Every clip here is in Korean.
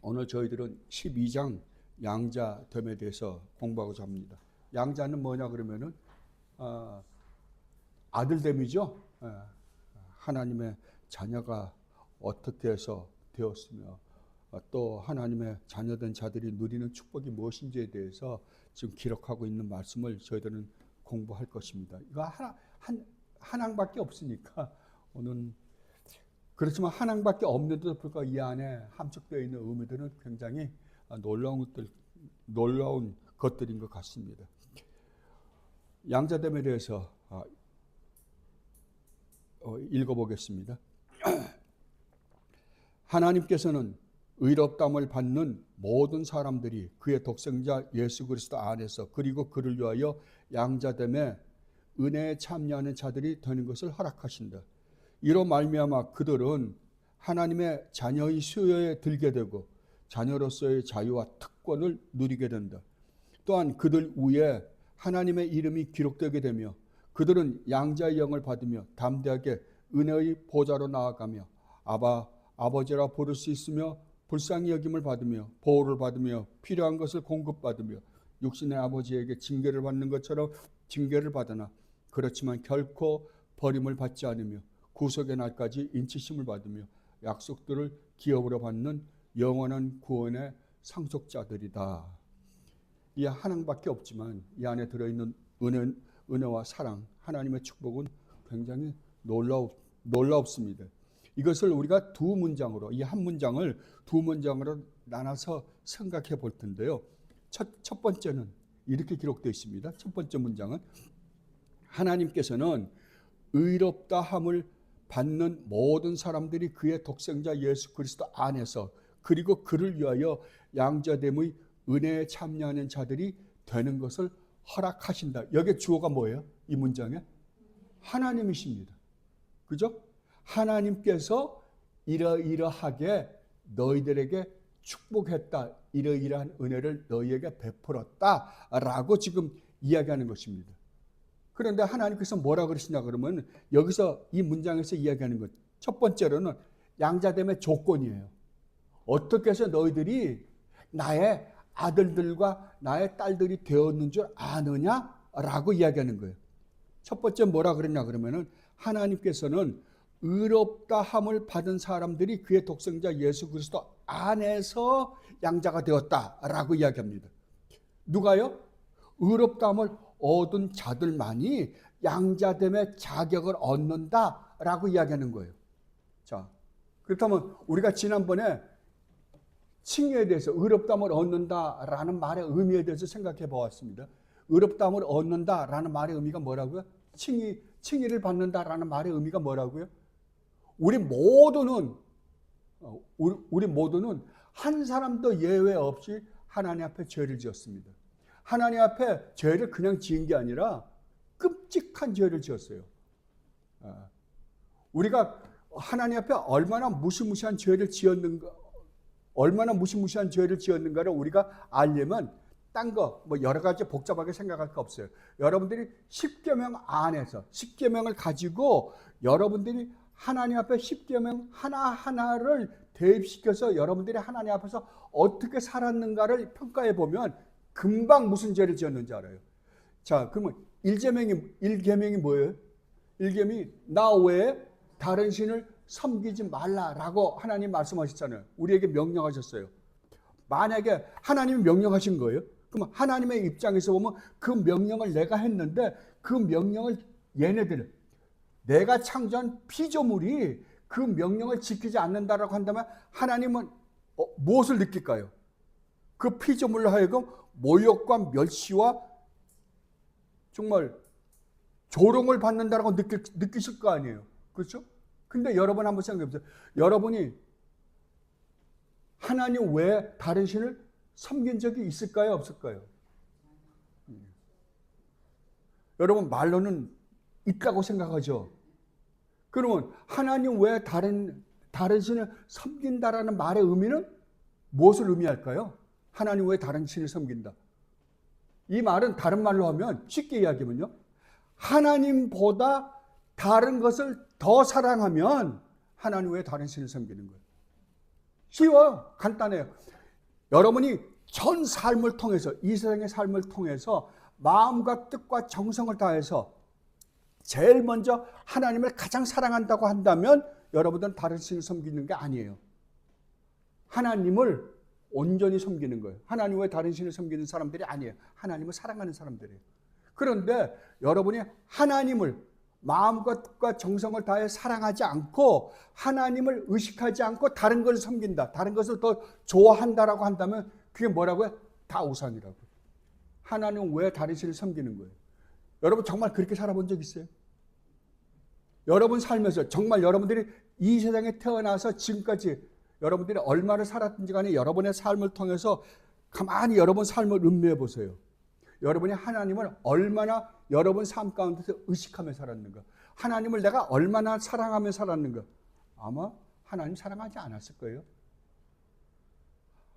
오늘 저희들은 12장 양자됨에 대해서 공부하고자 합니다. 양자는 뭐냐 그러면은 아들됨이죠. 하나님의 자녀가 어떻게 해서 되었으며 또 하나님의 자녀된 자들이 누리는 축복이 무엇인지에 대해서 지금 기록하고 있는 말씀을 저희들은 공부할 것입니다. 이거 한 항밖에 없으니까 오늘 그렇지만 한 항밖에 없는데도 불구하고 이 안에 함축되어 있는 의미들은 굉장히 놀라운 것들인 것 같습니다. 양자됨에 대해서 읽어보겠습니다. 하나님께서는 의롭다함을 받는 모든 사람들이 그의 독생자 예수 그리스도 안에서 그리고 그를 위하여 양자됨에 은혜에 참여하는 자들이 되는 것을 허락하신다. 이로 말미암아 그들은 하나님의 자녀의 수요에 들게 되고 자녀로서의 자유와 특권을 누리게 된다. 또한 그들 위에 하나님의 이름이 기록되게 되며 그들은 양자의 영을 받으며 담대하게 은혜의 보좌로 나아가며 아버지라 부를 수 있으며 불쌍히 여김을 받으며 보호를 받으며 필요한 것을 공급받으며 육신의 아버지에게 징계를 받는 것처럼 징계를 받으나 그렇지만 결코 버림을 받지 않으며 구속의 날까지 인치심을 받으며 약속들을 기업으로 받는 영원한 구원의 상속자들이다. 이 하나밖에 없지만 이 안에 들어있는 은혜와 사랑, 하나님의 축복은 굉장히 놀랍습니다. 이것을 우리가 두 문장으로, 이 한 문장을 두 문장으로 나눠서 생각해 볼 텐데요. 첫 번째는 이렇게 기록되어 있습니다. 첫 번째 문장은 하나님께서는 의롭다 함을 받는 모든 사람들이 그의 독생자 예수 그리스도 안에서 그리고 그를 위하여 양자됨의 은혜에 참여하는 자들이 되는 것을 허락하신다. 여기에 주어가 뭐예요? 이 문장에 하나님이십니다. 그죠? 하나님께서 이러이러하게 너희들에게 축복했다. 이러이러한 은혜를 너희에게 베풀었다라고 지금 이야기하는 것입니다. 그런데 하나님께서 뭐라 그러시냐 그러면 여기서 이 문장에서 이야기하는 것. 첫 번째로는 양자됨의 조건이에요. 어떻게 해서 너희들이 나의 아들들과 나의 딸들이 되었는 줄 아느냐라고 이야기하는 거예요. 첫 번째 뭐라 그러냐 그러면은 하나님께서는 의롭다 함을 받은 사람들이 그의 독생자 예수 그리스도 안에서 양자가 되었다라고 이야기합니다. 누가요? 의롭다 함을 얻은 자들만이 양자됨의 자격을 얻는다라고 이야기하는 거예요. 자, 그렇다면 우리가 지난번에 칭의에 대해서 의롭다함을 얻는다라는 말의 의미에 대해서 생각해 보았습니다. 의롭다함을 얻는다라는 말의 의미가 뭐라고요? 칭의를 받는다라는 말의 의미가 뭐라고요? 우리 모두는 한 사람도 예외 없이 하나님 앞에 죄를 지었습니다. 하나님 앞에 죄를 그냥 지은 게 아니라 끔찍한 죄를 지었어요. 우리가 하나님 앞에 얼마나 무시무시한 죄를 지었는가를 우리가 알려면 딴 거 뭐 여러 가지 복잡하게 생각할 거 없어요. 여러분들이 십계명 안에서 십계명을 가지고 여러분들이 하나님 앞에 십계명 하나하나를 대입시켜서 여러분들이 하나님 앞에서 어떻게 살았는가를 평가해 보면 금방 무슨 죄를 지었는지 알아요. 자, 그러면 1계명이 뭐예요? 1계명이 나 외에 다른 신을 섬기지 말라라고 하나님 말씀하셨잖아요. 우리에게 명령하셨어요. 만약에 하나님이 명령하신 거예요. 그럼 하나님의 입장에서 보면 그 명령을 내가 했는데 그 명령을 얘네들 내가 창조한 피조물이 그 명령을 지키지 않는다라고 한다면 하나님은 무엇을 느낄까요? 그 피조물로 하여금 모욕과 멸시와 정말 조롱을 받는다라고 느끼실 거 아니에요. 그렇죠? 근데 여러분 한번 생각해 보세요. 여러분이 하나님 외에 다른 신을 섬긴 적이 있을까요? 없을까요? 여러분 말로는 있다고 생각하죠. 그러면 하나님 외에 다른 신을 섬긴다라는 말의 의미는 무엇을 의미할까요? 하나님 외에 다른 신을 섬긴다. 이 말은 다른 말로 하면 쉽게 이야기하면요. 하나님보다 다른 것을 더 사랑하면 하나님 외에 다른 신을 섬기는 거예요. 쉬워요. 간단해요. 여러분이 전 삶을 통해서, 이 세상의 삶을 통해서 마음과 뜻과 정성을 다해서 제일 먼저 하나님을 가장 사랑한다고 한다면 여러분들은 다른 신을 섬기는 게 아니에요. 하나님을 온전히 섬기는 거예요. 하나님 외에 다른 신을 섬기는 사람들이 아니에요. 하나님을 사랑하는 사람들이에요. 그런데 여러분이 하나님을 마음과 뜻과 정성을 다해 사랑하지 않고 하나님을 의식하지 않고 다른 것을 섬긴다, 다른 것을 더 좋아한다라고 한다면 그게 뭐라고요? 다 우상이라고. 하나님 외에 다른 신을 섬기는 거예요. 여러분 정말 그렇게 살아본 적 있어요? 여러분 살면서 정말 여러분들이 이 세상에 태어나서 지금까지 여러분들이 얼마나 살았든지 간에 여러분의 삶을 통해서 가만히 여러분 삶을 음미해 보세요. 여러분이 하나님을 얼마나 여러분 삶 가운데서 의식하며 살았는가, 하나님을 내가 얼마나 사랑하며 살았는가. 아마 하나님 사랑하지 않았을 거예요.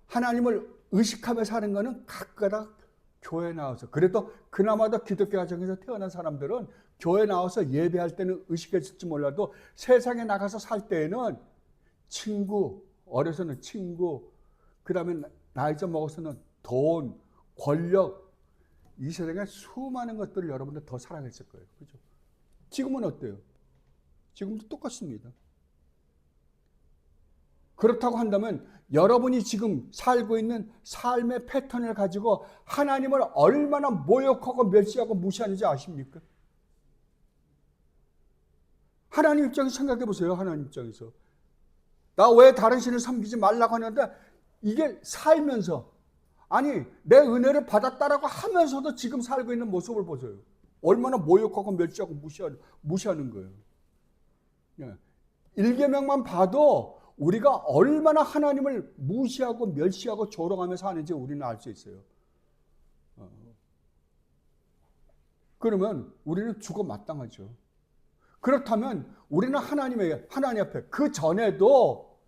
하나님을 의식하며 사는 것은 각각 교회 나와서, 그래도 그나마도 기독교 가정에서 태어난 사람들은 교회 나와서 예배할 때는 의식했을지 몰라도 세상에 나가서 살 때에는 친구, 어려서는 친구, 그 다음에 나이 좀 먹어서는 돈, 권력, 이 세상에 수많은 것들을 여러분들 더 사랑했을 거예요. 그죠? 지금은 어때요? 지금도 똑같습니다. 그렇다고 한다면 여러분이 지금 살고 있는 삶의 패턴을 가지고 하나님을 얼마나 모욕하고 멸시하고 무시하는지 아십니까? 하나님 입장에서 생각해 보세요. 하나님 입장에서. 나 왜 다른 신을 섬기지 말라고 하는데 이게 살면서, 아니 내 은혜를 받았다라고 하면서도 지금 살고 있는 모습을 보세요. 얼마나 모욕하고 멸시하고 무시하는 거예요. 예. 1계명만 봐도 우리가 얼마나 하나님을 무시하고 멸시하고 조롱하며 사는지 우리는 알 수 있어요. 그러면 우리는 죽어 마땅하죠. 그렇다면 우리는 하나님 앞에 그 전에도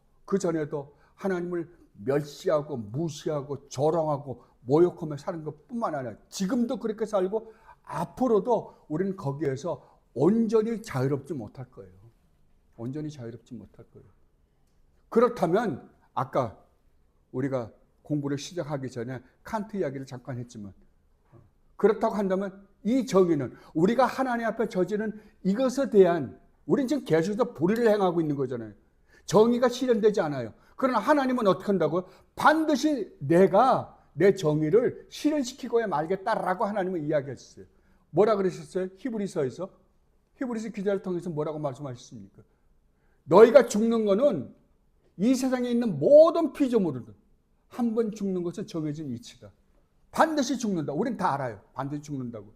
하나님을 멸시하고 무시하고 조롱하고 모욕하며 사는 것뿐만 아니라 지금도 그렇게 살고 앞으로도 우리는 거기에서 온전히 자유롭지 못할 거예요. 온전히 자유롭지 못할 거예요. 그렇다면 아까 우리가 공부를 시작하기 전에 칸트 이야기를 잠깐 했지만, 그렇다고 한다면 이 정의는 우리가 하나님 앞에 저지른 이것에 대한, 우리는 지금 계속해서 불의를 행하고 있는 거잖아요. 정의가 실현되지 않아요. 그러나 하나님은 어떻게 한다고요? 반드시 내가 내 정의를 실현시키고야 말겠다라고 하나님은 이야기했어요. 뭐라 그러셨어요? 히브리서 기자를 통해서 뭐라고 말씀하셨습니까? 너희가 죽는 거는 이 세상에 있는 모든 피조물들 한 번 죽는 것은 정해진 이치다. 반드시 죽는다. 우린 다 알아요. 반드시 죽는다고.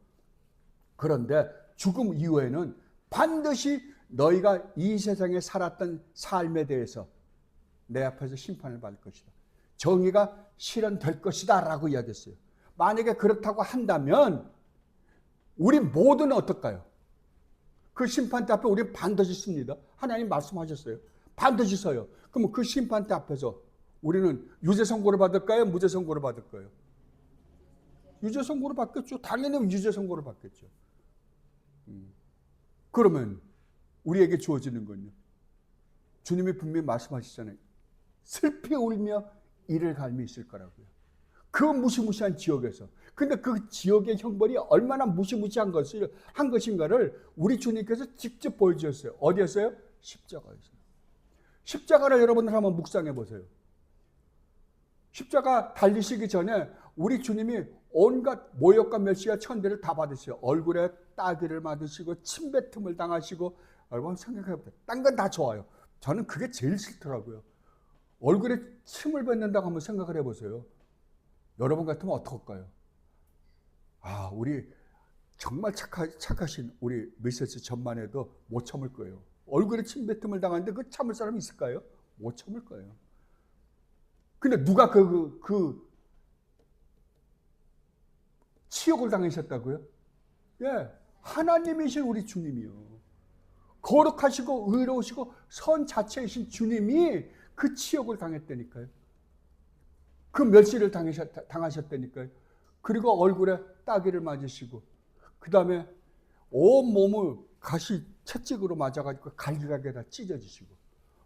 그런데 죽음 이후에는 반드시 너희가 이 세상에 살았던 삶에 대해서 내 앞에서 심판을 받을 것이다. 정의가 실현될 것이다 라고 이야기했어요. 만약에 그렇다고 한다면 우리 모두는 어떨까요? 그 심판대 앞에 우리 반드시 씁니다. 하나님 말씀하셨어요. 반드시 서요. 그러면 그 심판대 앞에서 우리는 유죄 선고를 받을까요? 무죄 선고를 받을까요? 유죄 선고를 받겠죠. 당연히 유죄 선고를 받겠죠. 그러면 우리에게 주어지는 건요, 주님이 분명히 말씀하시잖아요. 슬피 울며 이를 갈미 있을 거라고요. 그 무시무시한 지옥에서. 근데 그 지옥의 형벌이 얼마나 무시무시한 것을 한 것인가를 우리 주님께서 직접 보여주셨어요. 어디였어요? 십자가에서. 십자가를 여러분들 한번 묵상해 보세요. 십자가 달리시기 전에 우리 주님이 온갖 모욕과 멸시와 천대를 다 받으셔요. 얼굴에 따귀를 맞으시고 침뱉음을 당하시고, 여러분 생각해 보세요. 딴 건 다 좋아요. 저는 그게 제일 싫더라고요. 얼굴에 침을 뱉는다고 한번 생각을 해보세요. 여러분 같으면 어떡할까요? 우리 정말 착하신 우리 미세스 전만 해도 못 참을 거예요. 얼굴에 침뱉음을 당하는데 그 참을 사람이 있을까요? 못 참을 거예요. 근데 누가 그 치욕을 당하셨다고요? 예, 하나님이신 우리 주님이요. 거룩하시고 의로우시고 선 자체이신 주님이 그 치욕을 당했다니까요. 그 멸시를 당하셨다니까요. 그리고 얼굴에 따귀를 맞으시고, 그 다음에 온 몸을 가시 채찍으로 맞아가지고 갈기갈기 다 찢어지시고,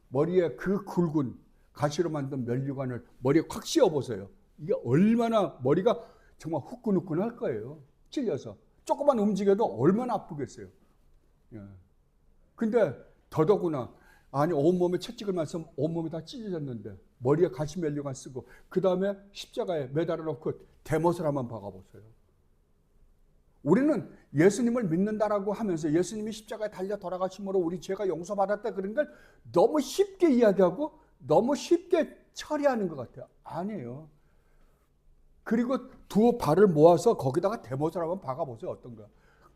머리에 그 굵은 가시로 만든 면류관을 머리에 콱 씌워보세요. 이게 얼마나 머리가 정말 후끈후끈할 거예요. 찔려서. 조금만 움직여도 얼마나 아프겠어요. 예. 근데 더더구나 아니 온몸에 채찍을 맞으면 온몸이 다 찢어졌는데 머리에 가시 면류관 쓰고 그 다음에 십자가에 매달아 놓고 대못을 한번 박아보세요. 우리는 예수님을 믿는다라고 하면서 예수님이 십자가에 달려 돌아가심으로 우리 죄가 용서받았다 그런 걸 너무 쉽게 이야기하고 너무 쉽게 처리하는 것 같아요. 아니에요. 그리고 두 발을 모아서 거기다가 대못을 한번 박아보세요. 어떤가.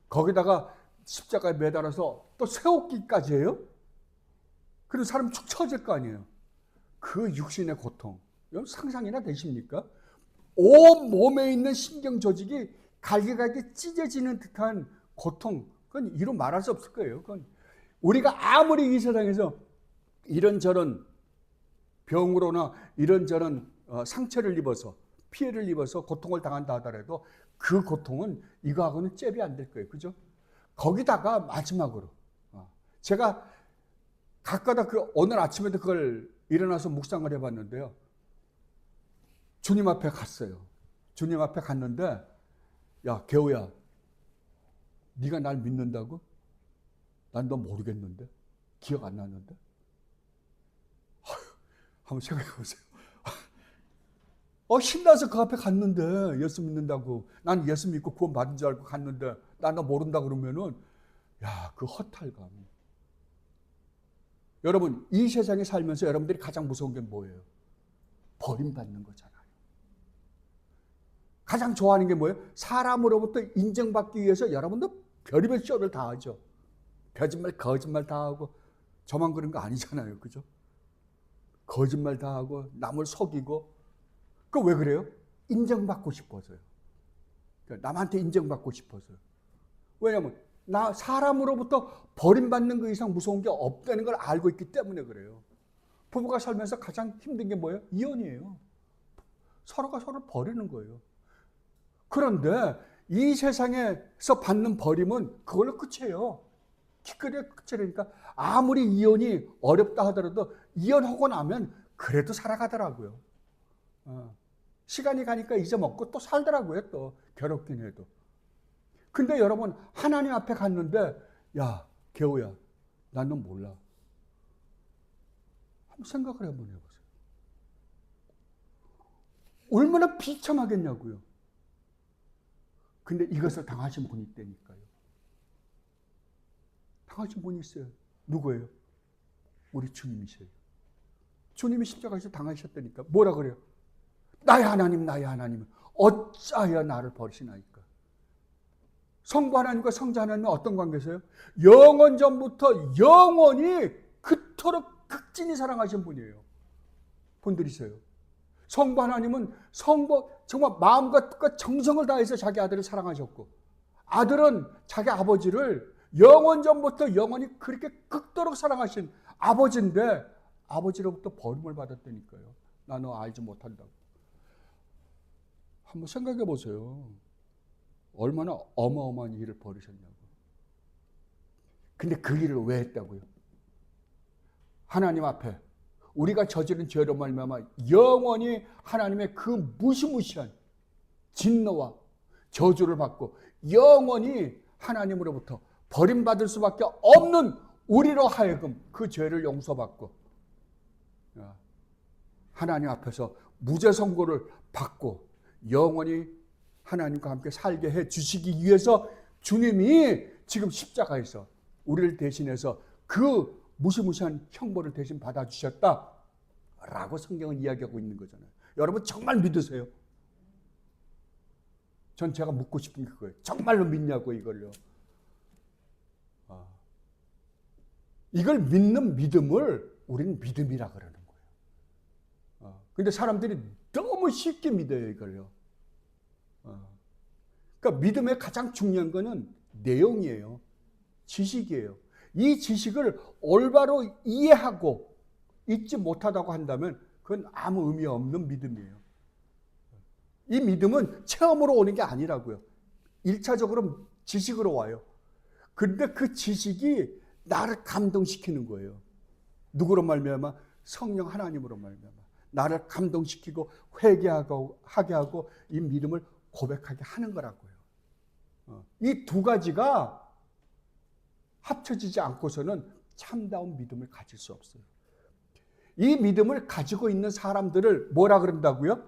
거기다가 십자가에 매달아서 또 세웠기까지 해요. 그럼 사람 축 처질 거 아니에요. 그 육신의 고통. 상상이나 되십니까? 온 몸에 있는 신경 조직이 갈기갈기 찢어지는 듯한 고통. 그건 이루 말할 수 없을 거예요. 그건 우리가 아무리 이 세상에서 이런저런 병으로나 이런저런 상처를 입어서 피해를 입어서 고통을 당한다 하더라도 그 고통은 이거하고는 잽이 안 될 거예요. 그죠? 거기다가 마지막으로 제가 가끔가다 오늘 아침에도 그걸 일어나서 묵상을 해봤는데요. 주님 앞에 갔어요. 주님 앞에 갔는데 야 개우야 네가 날 믿는다고? 난 너 모르겠는데 기억 안 나는데 한번 생각해 보세요. 신나서 그 앞에 갔는데 예수 믿는다고 난 예수 믿고 구원 받은 줄 알고 갔는데 난 너 모른다 그러면은 야 그 허탈감. 여러분 이 세상에 살면서 여러분들이 가장 무서운 게 뭐예요? 버림받는 거잖아요. 가장 좋아하는 게 뭐예요? 사람으로부터 인정받기 위해서 여러분도 별의별 쇼를 다 하죠. 거짓말 다 하고 저만 그런 거 아니잖아요. 그죠? 거짓말 다 하고 남을 속이고 그 왜 그래요? 인정받고 싶어서요. 남한테 인정받고 싶어서요. 왜냐하면 나 사람으로부터 버림받는 그 이상 무서운 게 없다는 걸 알고 있기 때문에 그래요. 부부가 살면서 가장 힘든 게 뭐예요? 이혼이에요. 서로가 서로를 버리는 거예요. 그런데 이 세상에서 받는 버림은 그걸로 끝이에요. 기꺼이 끝이라니까. 아무리 이혼이 어렵다 하더라도 이혼하고 나면 그래도 살아가더라고요. 시간이 가니까 잊어먹고 또 살더라고요. 또 괴롭긴 해도. 근데 여러분 하나님 앞에 갔는데 야 개우야 난 너 몰라. 한번 생각을 한번 해보세요. 얼마나 비참하겠냐고요. 근데 이것을 당하신 분이 있다니까요. 당하신 분이 있어요. 누구예요? 우리 주님이세요. 주님이 십자가에서 당하셨다니까. 뭐라 그래요? 나의 하나님 나의 하나님 어찌하여 나를 버리시나이까. 성부 하나님과 성자 하나님은 어떤 관계세요? 영원 전부터 영원히 그토록 극진히 사랑하신 분이에요. 분들이세요. 성부 하나님은 정말 마음과 뜻과 정성을 다해서 자기 아들을 사랑하셨고 아들은 자기 아버지를 영원 전부터 영원히 그렇게 극도록 사랑하신 아버지인데 아버지로부터 버림을 받았다니까요. 나 너 알지 못한다고. 한번 생각해 보세요. 얼마나 어마어마한 일을 벌이셨냐고. 근데 그 일을 왜 했다고요? 하나님 앞에 우리가 저지른 죄로 말미암아 영원히 하나님의 그 무시무시한 진노와 저주를 받고 영원히 하나님으로부터 버림받을 수밖에 없는 우리로 하여금 그 죄를 용서받고 하나님 앞에서 무죄 선고를 받고 영원히 하나님과 함께 살게 해 주시기 위해서 주님이 지금 십자가에서 우리를 대신해서 그 무시무시한 형벌을 대신 받아주셨다라고 성경은 이야기하고 있는 거잖아요. 여러분 정말 믿으세요? 전 제가 묻고 싶은 게 그거예요. 정말로 믿냐고 이걸요. 이걸 믿는 믿음을 우리는 믿음이라 그러는 거예요. 근데 사람들이 너무 쉽게 믿어요 이걸요. 그러니까 믿음의 가장 중요한 거는 내용이에요. 지식이에요. 이 지식을 올바로 이해하고 잊지 못하다고 한다면 그건 아무 의미 없는 믿음이에요. 이 믿음은 체험으로 오는 게 아니라고요. 1차적으로 지식으로 와요. 그런데 그 지식이 나를 감동시키는 거예요. 누구로 말미암아? 성령 하나님으로 말미암아 나를 감동시키고 하게 하고 이 믿음을 고백하게 하는 거라고요. 이 두 가지가 합쳐지지 않고서는 참다운 믿음을 가질 수 없어요. 이 믿음을 가지고 있는 사람들을 뭐라 그런다고요?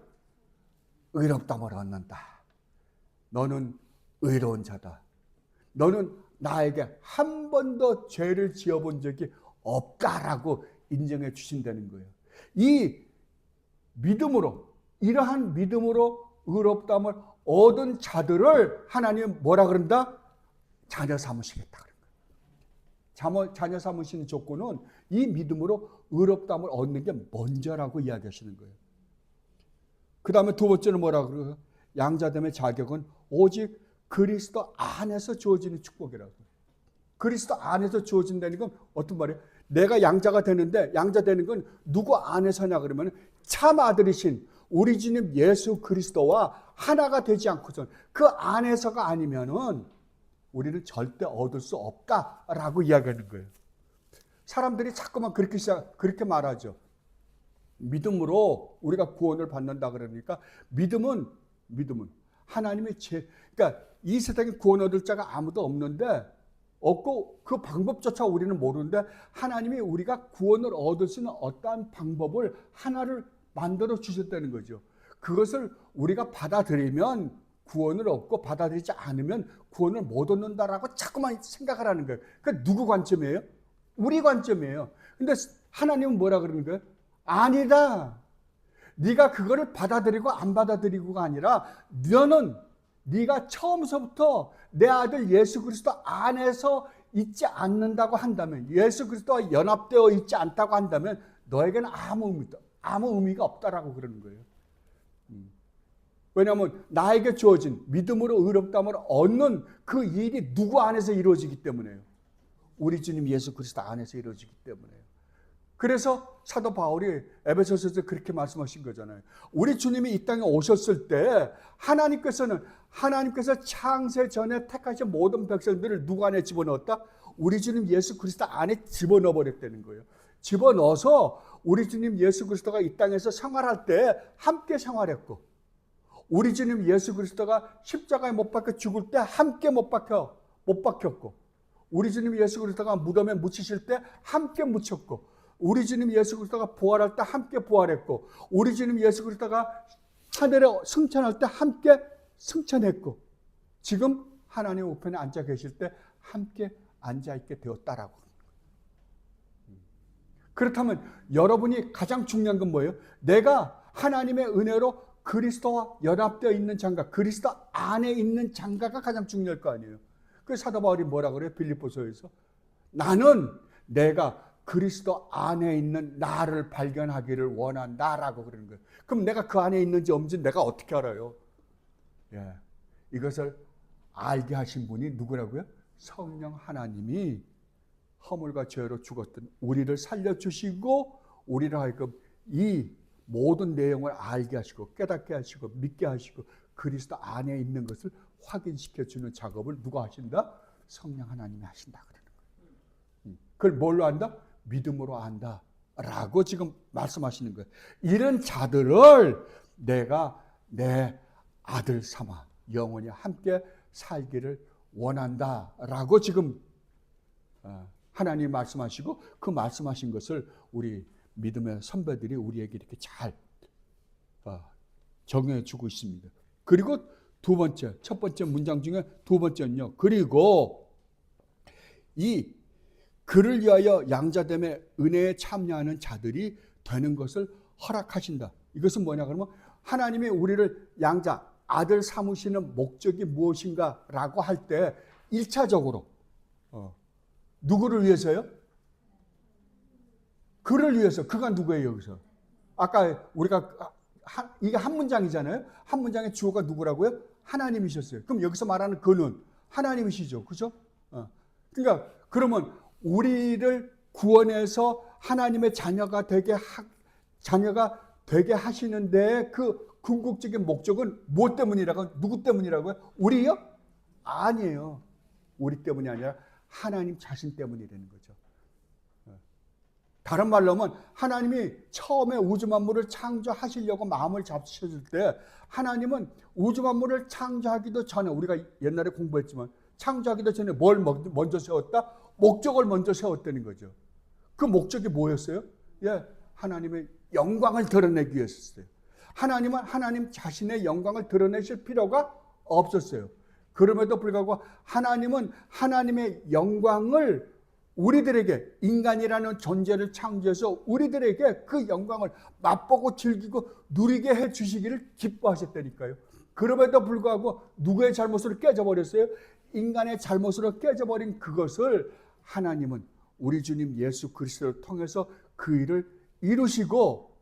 의롭다함을 얻는다. 너는 의로운 자다. 너는 나에게 한 번도 죄를 지어본 적이 없다라고 인정해 주신다는 거예요. 이 믿음으로, 이러한 믿음으로 의롭다함을 얻은 자들을 하나님은 뭐라 그런다? 자녀 삼으시겠다 그런 거예요. 자녀 삼으시는 조건은 이 믿음으로 의롭다함을 얻는 게 먼저라고 이야기하시는 거예요. 그 다음에 두 번째는 뭐라 그래요? 양자됨의 자격은 오직 그리스도 안에서 주어지는 축복이라고. 그리스도 안에서 주어진다는 건 어떤 말이에요? 내가 양자가 되는데, 양자 되는 건 누구 안에서냐 그러면 참 아들이신 우리 주님 예수 그리스도와 하나가 되지 않고선 그 안에서가 아니면은 우리는 절대 얻을 수 없다라고 이야기하는 거예요. 사람들이 자꾸만 그렇게 말하죠. 믿음으로 우리가 구원을 받는다 그러니까 믿음은 하나님의 그러니까 이 세상에 구원 얻을 자가 아무도 없고 그 방법조차 우리는 모르는데 하나님이 우리가 구원을 얻을 수 있는 어떠한 방법을 하나를 만들어 주셨다는 거죠. 그것을 우리가 받아들이면 구원을 얻고 받아들이지 않으면 구원을 못 얻는다라고 자꾸만 생각을 하는 거예요. 그러니까 누구 관점이에요? 우리 관점이에요. 근데 하나님은 뭐라 그러는 거예요? 아니다. 네가 그거를 받아들이고 안 받아들이고가 아니라 네가 처음서부터 내 아들 예수 그리스도 안에서 있지 않는다고 한다면, 예수 그리스도와 연합되어 있지 않다고 한다면 너에게는 아무 의미가 없다라고 그러는 거예요. 왜냐하면 나에게 주어진 믿음으로 의롭다함을 얻는 그 일이 누구 안에서 이루어지기 때문에요. 우리 주님 예수 그리스도 안에서 이루어지기 때문에요. 그래서 사도 바울이 에베소서에서 그렇게 말씀하신 거잖아요. 우리 주님이 이 땅에 오셨을 때 하나님께서 창세 전에 택하신 모든 백성들을 누구 안에 집어넣었다? 우리 주님 예수 그리스도 안에 집어넣어 버렸다는 거예요. 집어넣어서 우리 주님 예수 그리스도가 이 땅에서 생활할 때 함께 생활했고, 우리 주님 예수 그리스도가 십자가에 못 박혀 죽을 때 함께 못 박혔고, 우리 주님 예수 그리스도가 무덤에 묻히실 때 함께 묻혔고, 우리 주님 예수 그리스도가 부활할 때 함께 부활했고, 우리 주님 예수 그리스도가 하늘에 승천할 때 함께 승천했고, 지금 하나님 우편에 앉아 계실 때 함께 앉아 있게 되었다라고. 그렇다면 여러분이 가장 중요한 건 뭐예요? 내가 하나님의 은혜로 그리스도와 연합되어 있는 장가, 그리스도 안에 있는 장가가 가장 중요할 거 아니에요. 그래서 사도 바울이 뭐라 그래요? 빌립보서에서 나는 내가 그리스도 안에 있는 나를 발견하기를 원한다라고 그러는 거예요. 그럼 내가 그 안에 있는지 없는지 내가 어떻게 알아요? 이것을 알게 하신 분이 누구라고요? 성령 하나님이 허물과 죄로 죽었던 우리를 살려주시고 우리를 하여금 이 모든 내용을 알게 하시고 깨닫게 하시고 믿게 하시고 그리스도 안에 있는 것을 확인시켜주는 작업을 누가 하신다? 성령 하나님이 하신다 그러는 거예요. 그걸 뭘로 안다? 믿음으로 안다 라고 지금 말씀하시는 거예요. 이런 자들을 내가 내 아들 삼아 영원히 함께 살기를 원한다 라고 지금 하나님이 말씀하시고, 그 말씀하신 것을 우리 믿음의 선배들이 우리에게 이렇게 잘 적용해 주고 있습니다. 그리고 두 번째, 첫 번째 문장 중에 두 번째는요. 그리고 이 그를 위하여 양자됨의 은혜에 참여하는 자들이 되는 것을 허락하신다. 이것은 뭐냐 그러면 하나님이 우리를 양자, 아들 삼으시는 목적이 무엇인가 라고 할 때 1차적으로 누구를 위해서요? 그를 위해서. 그가 누구예요 여기서? 아까 우리가 이게 한 문장이잖아요. 한 문장의 주어가 누구라고요? 하나님이셨어요. 그럼 여기서 말하는 그는 하나님이시죠. 그죠? 그러니까 그러면 우리를 구원해서 하나님의 자녀가 되게 하시는데 그 궁극적인 목적은 무엇 때문이라고? 누구 때문이라고요? 우리요? 아니에요. 우리 때문이 아니라 하나님 자신 때문이라는 거죠. 다른 말로 하면 하나님이 처음에 우주 만물을 창조하시려고 마음을 잡으셨을 때 하나님은 우주 만물을 창조하기도 전에, 우리가 옛날에 공부했지만 창조하기도 전에 뭘 먼저 세웠다? 목적을 먼저 세웠다는 거죠. 그 목적이 뭐였어요? 예, 하나님의 영광을 드러내기 위해서였어요. 하나님은 하나님 자신의 영광을 드러내실 필요가 없었어요. 그럼에도 불구하고 하나님은 하나님의 영광을 우리들에게, 인간이라는 존재를 창조해서 우리들에게 그 영광을 맛보고 즐기고 누리게 해 주시기를 기뻐하셨다니까요. 그럼에도 불구하고 누구의 잘못으로 깨져버렸어요? 인간의 잘못으로 깨져버린 그것을 하나님은 우리 주님 예수 그리스도를 통해서 그 일을 이루시고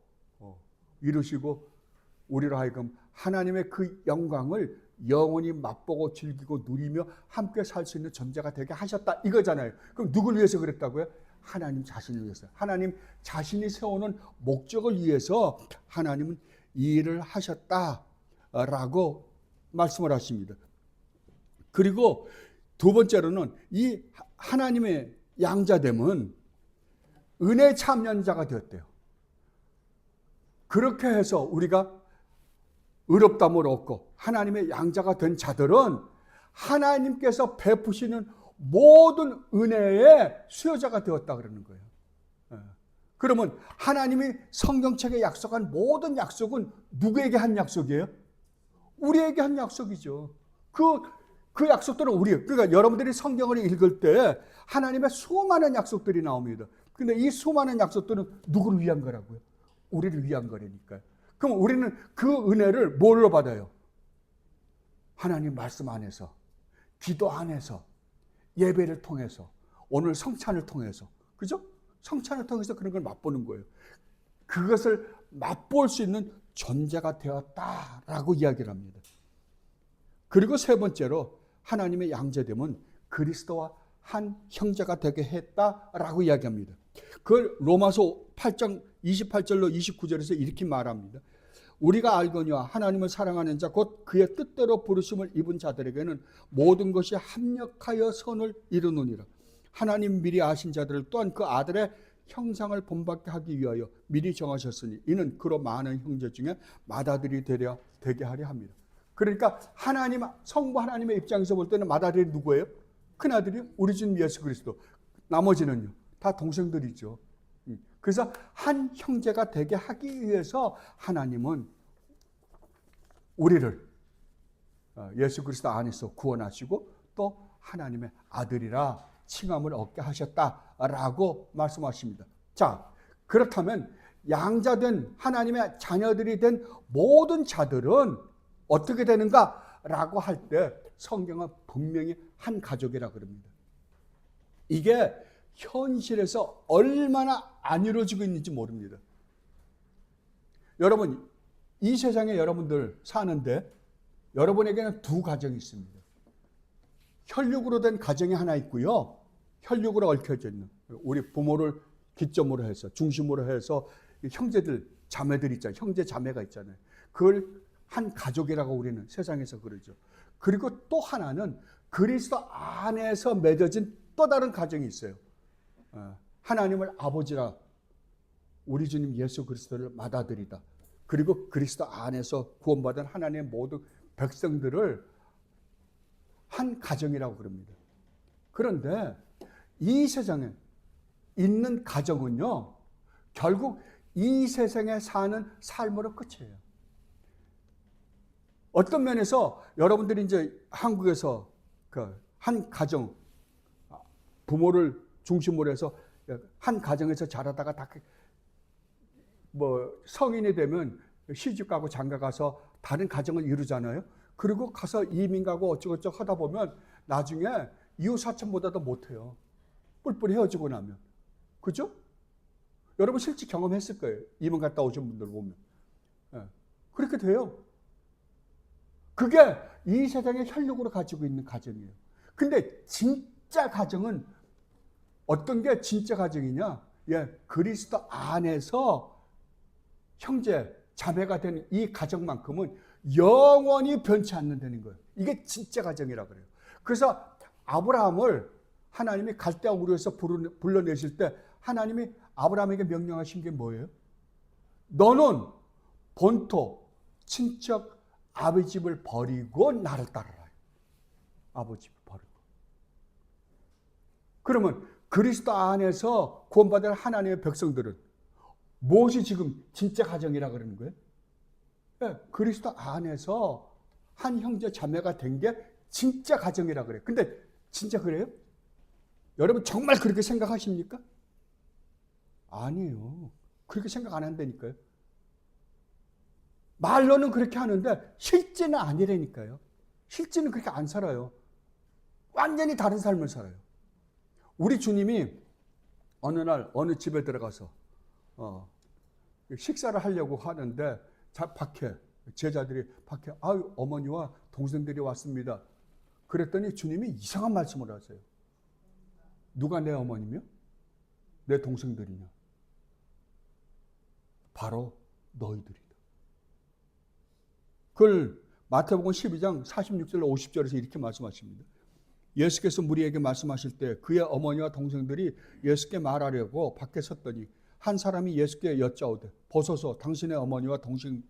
우리로 하여금 하나님의 그 영광을 영원히 맛보고 즐기고 누리며 함께 살 수 있는 존재가 되게 하셨다 이거잖아요. 그럼 누굴 위해서 그랬다고요? 하나님 자신을 위해서. 하나님 자신이 세우는 목적을 위해서 하나님은 이 일을 하셨다라고 말씀을 하십니다. 그리고 두 번째로는 이 하나님의 양자됨은 은혜 참여자가 되었대요. 그렇게 해서 우리가 의롭다함을 얻고 하나님의 양자가 된 자들은 하나님께서 베푸시는 모든 은혜의 수요자가 되었다 그러는 거예요. 그러면 하나님이 성경책에 약속한 모든 약속은 누구에게 한 약속이에요? 우리에게 한 약속이죠. 그 약속들은 그러니까 여러분들이 성경을 읽을 때 하나님의 수많은 약속들이 나옵니다. 근데 이 수많은 약속들은 누구를 위한 거라고요? 우리를 위한 거라니까요. 그럼 우리는 그 은혜를 뭘로 받아요? 하나님 말씀 안에서, 기도 안에서, 예배를 통해서, 오늘 성찬을 통해서, 그죠? 성찬을 통해서 그런 걸 맛보는 거예요. 그것을 맛볼 수 있는 존재가 되었다라고 이야기를 합니다. 그리고 세 번째로 하나님의 양자됨은 그리스도와 한 형제가 되게 했다라고 이야기합니다. 그걸 로마서 8장 28절로 29절에서 이렇게 말합니다. 우리가 알거니와 하나님을 사랑하는 자 곧 그의 뜻대로 부르심을 입은 자들에게는 모든 것이 합력하여 선을 이루느니라. 하나님 미리 아신 자들을 또한 그 아들의 형상을 본받게 하기 위하여 미리 정하셨으니 이는 그로 많은 형제 중에 맏아들이 되게 하려 합니다. 그러니까 성부 하나님의 입장에서 볼 때는 맏아들이 누구예요? 큰아들이 우리 주님 예수 그리스도. 나머지는요 다 동생들이죠. 그래서 한 형제가 되게 하기 위해서 하나님은 우리를 예수 그리스도 안에서 구원하시고 또 하나님의 아들이라 칭함을 얻게 하셨다라고 말씀하십니다. 자, 그렇다면 양자된 하나님의 자녀들이 된 모든 자들은 어떻게 되는가라고 할 때 성경은 분명히 한 가족이라 그럽니다. 이게 현실에서 얼마나 안 이루어지고 있는지 모릅니다. 여러분, 이 세상에 여러분들 사는데 여러분에게는 두 가정이 있습니다. 혈육으로 된 가정이 하나 있고요. 혈육으로 얽혀져 있는 우리 부모를 기점으로 해서 중심으로 해서 형제들, 자매들 있잖아요. 형제, 자매가 있잖아요. 그걸 한 가족이라고 우리는 세상에서 그러죠. 그리고 또 하나는 그리스도 안에서 맺어진 또 다른 가정이 있어요. 하나님을 아버지라 우리 주님 예수 그리스도를 맏아들이다. 그리고 그리스도 안에서 구원받은 하나님의 모든 백성들을 한 가정이라고 그럽니다. 그런데 이 세상에 있는 가정은요, 결국 이 세상에 사는 삶으로 끝이에요. 어떤 면에서 여러분들이 이제 한국에서 한 가정, 부모를 중심으로 해서 한 가정에서 자라다가 다 성인이 되면 시집 가고 장가 가서 다른 가정을 이루잖아요. 그리고 가서 이민 가고 어쩌고저쩌고 하다 보면 나중에 이웃 사촌보다도 못해요. 뿔뿔이 헤어지고 나면. 그죠? 여러분 실제 경험했을 거예요. 이민 갔다 오신 분들 보면. 그렇게 돼요. 그게 이 세상의 혈육으로 가지고 있는 가정이에요. 근데 진짜 가정은 어떤 게 진짜 가정이냐? 그리스도 안에서 형제, 자매가 되는 이 가정만큼은 영원히 변치 않는다는 거예요. 이게 진짜 가정이라 그래요. 그래서 아브라함을 하나님이 갈대아 우르에서 불러내실 때 하나님이 아브라함에게 명령하신 게 뭐예요? 너는 본토, 친척, 아버지 집을 버리고 나를 따르라. 아버지 집을 버리고. 그러면 그리스도 안에서 구원받은 하나님의 백성들은 무엇이 지금 진짜 가정이라 그러는 거예요? 네, 그리스도 안에서 한 형제 자매가 된 게 진짜 가정이라 그래요. 근데 진짜 그래요? 여러분 정말 그렇게 생각하십니까? 아니에요. 그렇게 생각 안 한다니까요. 말로는 그렇게 하는데 실제는 아니라니까요. 실제는 그렇게 안 살아요. 완전히 다른 삶을 살아요. 우리 주님이 어느 날 어느 집에 들어가서 식사를 하려고 하는데 밖에 제자들이 밖에 아유 어머니와 동생들이 왔습니다. 그랬더니 주님이 이상한 말씀을 하세요. 누가 내 어머니며 내 동생들이냐? 바로 너희들이다. 그걸 마태복음 12장 46절 50절에서 이렇게 말씀하십니다. 예수께서 무리에게 말씀하실 때 그의 어머니와 동생들이 예수께 말하려고 밖에 섰더니 한 사람이 예수께 여짜오되 보소서 당신의 어머니와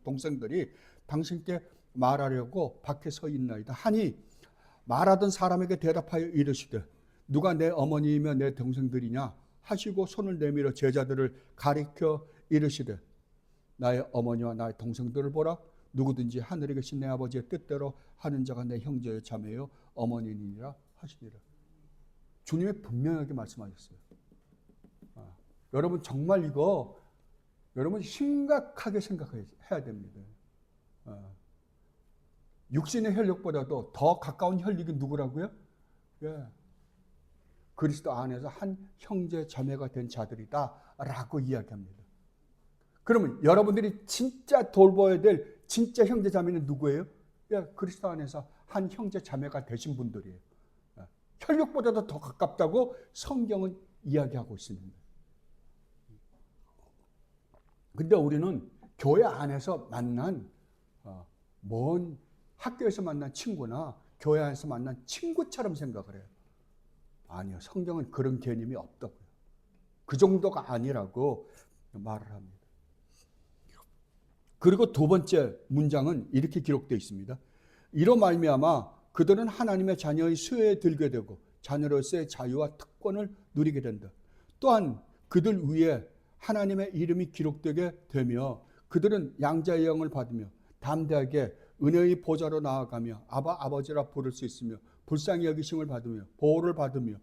동생들이 당신께 말하려고 밖에 서 있나이다 하니 말하던 사람에게 대답하여 이르시되 누가 내 어머니이며 내 동생들이냐 하시고 손을 내밀어 제자들을 가리켜 이르시되 나의 어머니와 나의 동생들을 보라. 누구든지 하늘에 계신 내 아버지의 뜻대로 하는 자가 내 형제요 자매요 어머니니라 하시니라. 주님이 분명하게 말씀하셨어요. 여러분 정말 이거 여러분 심각하게 생각해야 됩니다. 육신의 혈육보다도 더 가까운 혈육이 누구라고요? 예. 그리스도 안에서 한 형제 자매가 된 자들이다라고 이야기합니다. 그러면 여러분들이 진짜 돌봐야 될 진짜 형제 자매는 누구예요? 예, 그리스도 안에서 한 형제 자매가 되신 분들이에요. 혈육보다도 더 가깝다고 성경은 이야기하고 있습니다. 근데 우리는 교회 안에서 만난 먼 학교에서 만난 친구나 교회 안에서 만난 친구처럼 생각을 해요. 아니요. 성경은 그런 개념이 없다고요. 그 정도가 아니라고 말을 합니다. 그리고 두 번째 문장은 이렇게 기록되어 있습니다. 이로 말미암아 그들은 하나님의 자녀의 수혜에 들게 되고 자녀로서의 자유와 특권을 누리게 된다. 또한 그들 위에 하나님의 이름이 기록되게 되며 그들은 양자의 영을 받으며 담대하게 은혜의 보좌로 나아가며 아버지라 부를 수 있으며 불쌍히 여기심을 받으며 보호를 받으며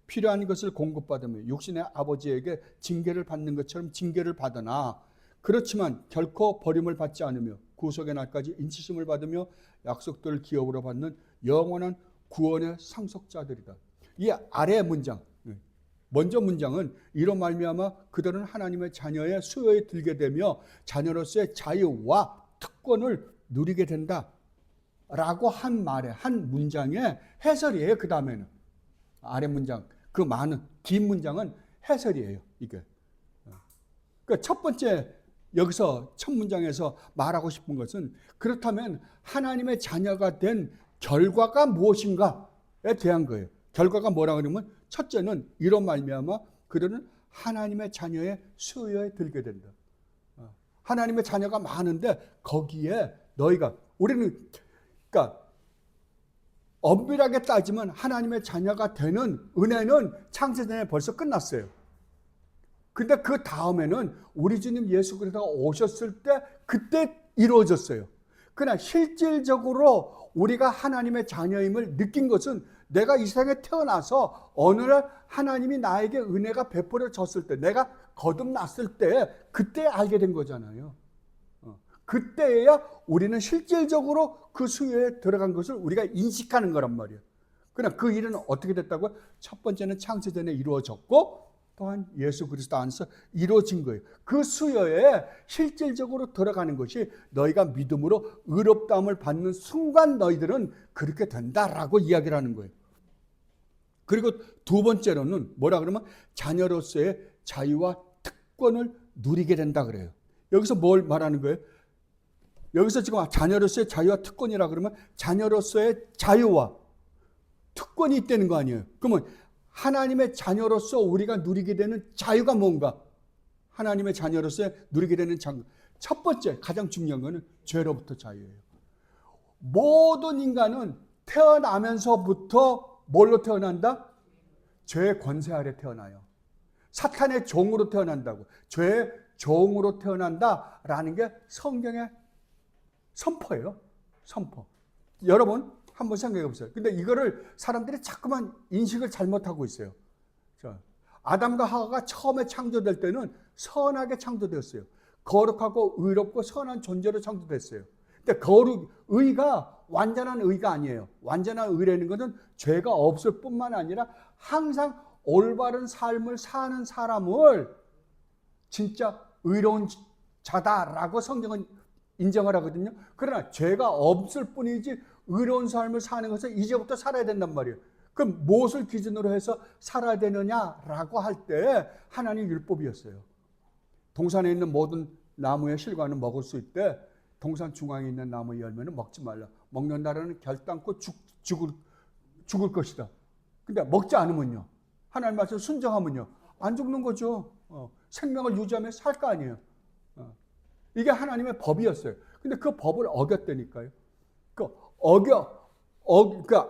필요한 것을 공급받으며 육신의 아버지에게 징계를 받는 것처럼 징계를 받으나 그렇지만 결코 버림을 받지 않으며 구속의 날까지 인치심을 받으며 약속들을 기업으로 받는 영원한 구원의 상속자들이다. 이 아래 문장, 먼저 문장은 이로 말미암아 그들은 하나님의 자녀의 수요에 들게 되며 자녀로서의 자유와 특권을 누리게 된다 라고 한 말에 한 문장의 해설이에요. 그 다음에는 아래 문장, 그 많은 긴 문장은 해설이에요. 이게 그러니까 첫 번째 여기서 첫 문장에서 말하고 싶은 것은 그렇다면 하나님의 자녀가 된 결과가 무엇인가에 대한 거예요. 결과가 뭐라 그러면 첫째는 이로 말미암아 그들은 하나님의 자녀의 수요에 들게 된다. 하나님의 자녀가 많은데 거기에 너희가 우리는 그러니까 엄밀하게 따지면 하나님의 자녀가 되는 은혜는 창세전에 벌써 끝났어요. 근데 그 다음에는 우리 주님 예수 그리스도가 오셨을 때 그때 이루어졌어요. 그러나 실질적으로 우리가 하나님의 자녀임을 느낀 것은 내가 이 세상에 태어나서 어느 날 하나님이 나에게 은혜가 베풀어졌을 때 내가 거듭났을 때 그때 알게 된 거잖아요. 그때야 우리는 실질적으로 그 수요에 들어간 것을 우리가 인식하는 거란 말이에요. 그러나 그 일은 어떻게 됐다고요? 첫 번째는 창세전에 이루어졌고 또한 예수 그리스도 안에서 이루어진 거예요. 그 수요에 실질적으로 들어가는 것이 너희가 믿음으로 의롭다함을 받는 순간 너희들은 그렇게 된다라고 이야기를 하는 거예요. 그리고 두 번째로는 뭐라 그러면 자녀로서의 자유와 특권을 누리게 된다 그래요. 여기서 뭘 말하는 거예요? 여기서 지금 자녀로서의 자유와 특권이라 그러면 자녀로서의 자유와 특권이 있다는 거 아니에요. 그러면 하나님의 자녀로서 우리가 누리게 되는 자유가 뭔가? 하나님의 자녀로서 누리게 되는 첫 번째 가장 중요한 것은 죄로부터 자유예요. 모든 인간은 태어나면서부터 뭘로 태어난다? 죄의 권세 아래 태어나요. 사탄의 종으로 태어난다고. 죄의 종으로 태어난다라는 게 성경의 선포예요. 선포. 여러분 한번 생각해 보세요. 근데 이거를 사람들이 자꾸만 인식을 잘못하고 있어요. 자, 아담과 하와가 처음에 창조될 때는 선하게 창조되었어요. 거룩하고 의롭고 선한 존재로 창조됐어요. 근데 의가 완전한 의가 아니에요. 완전한 의라는 것은 죄가 없을 뿐만 아니라 항상 올바른 삶을 사는 사람을 진짜 의로운 자다라고 성경은 인정을 하거든요. 그러나 죄가 없을 뿐이지 의로운 삶을 사는 것은 이제부터 살아야 된단 말이에요. 그럼 무엇을 기준으로 해서 살아야 되느냐라고 할 때 하나님 율법이었어요. 동산에 있는 모든 나무의 실과는 먹을 수 있대. 동산 중앙에 있는 나무 열매는 먹지 말라. 먹는 날에는 결단코 죽을 것이다. 근데 먹지 않으면요. 하나님 말씀 순종하면요. 안 죽는 거죠. 생명을 유지하며 살 거 아니에요. 이게 하나님의 법이었어요. 근데 그 법을 어겼다니까요.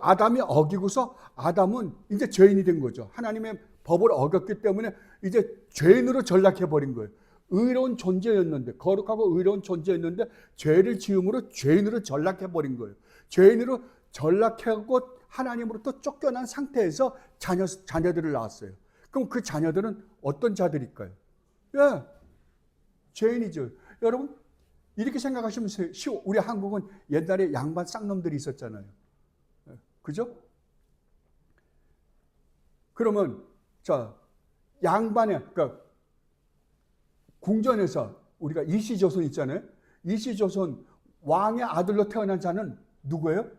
아담이 어기고서 아담은 이제 죄인이 된 거죠. 하나님의 법을 어겼기 때문에 이제 죄인으로 전락해버린 거예요. 의로운 존재였는데, 거룩하고 의로운 존재였는데 죄를 지음으로 죄인으로 전락해버린 거예요. 죄인으로 전락하고 하나님으로부터 쫓겨난 상태에서 자녀들을 낳았어요. 그럼 그 자녀들은 어떤 자들일까요? 예, 죄인이죠. 여러분 이렇게 생각하시면 쉬워. 우리 한국은 옛날에 양반 쌍놈들이 있었잖아요. 그죠? 그러면 자 양반의 그러니까 궁전에서 우리가 이시조선 있잖아요. 이시조선 왕의 아들로 태어난 자는 누구예요?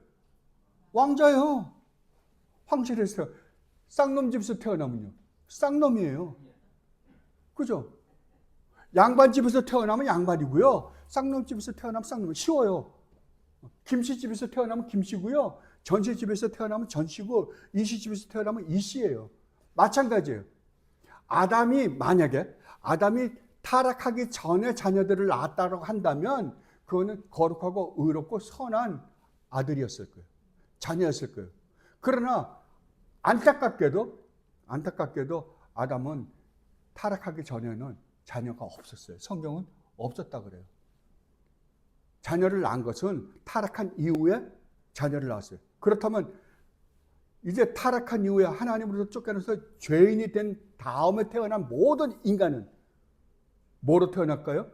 왕자예요. 황실에서 쌍놈 집에서 태어나면요. 쌍놈이에요. 그죠? 양반 집에서 태어나면 양반이고요. 쌍놈 집에서 태어나면 쌍놈이 쉬워요. 김씨 집에서 태어나면 김씨고요. 전씨 집에서 태어나면 전씨고 이씨 집에서 태어나면 이씨예요. 마찬가지예요. 만약에 아담이 타락하기 전에 자녀들을 낳았다고 한다면 그거는 거룩하고 의롭고 선한 아들이었을 거예요. 자녀였을 거예요. 그러나 안타깝게도 아담은 타락하기 전에는 자녀가 없었어요. 성경은 없었다 그래요. 자녀를 낳은 것은 타락한 이후에 자녀를 낳았어요. 그렇다면 이제 타락한 이후에 하나님으로부터 쫓겨나서 죄인이 된 다음에 태어난 모든 인간은 뭐로 태어날까요?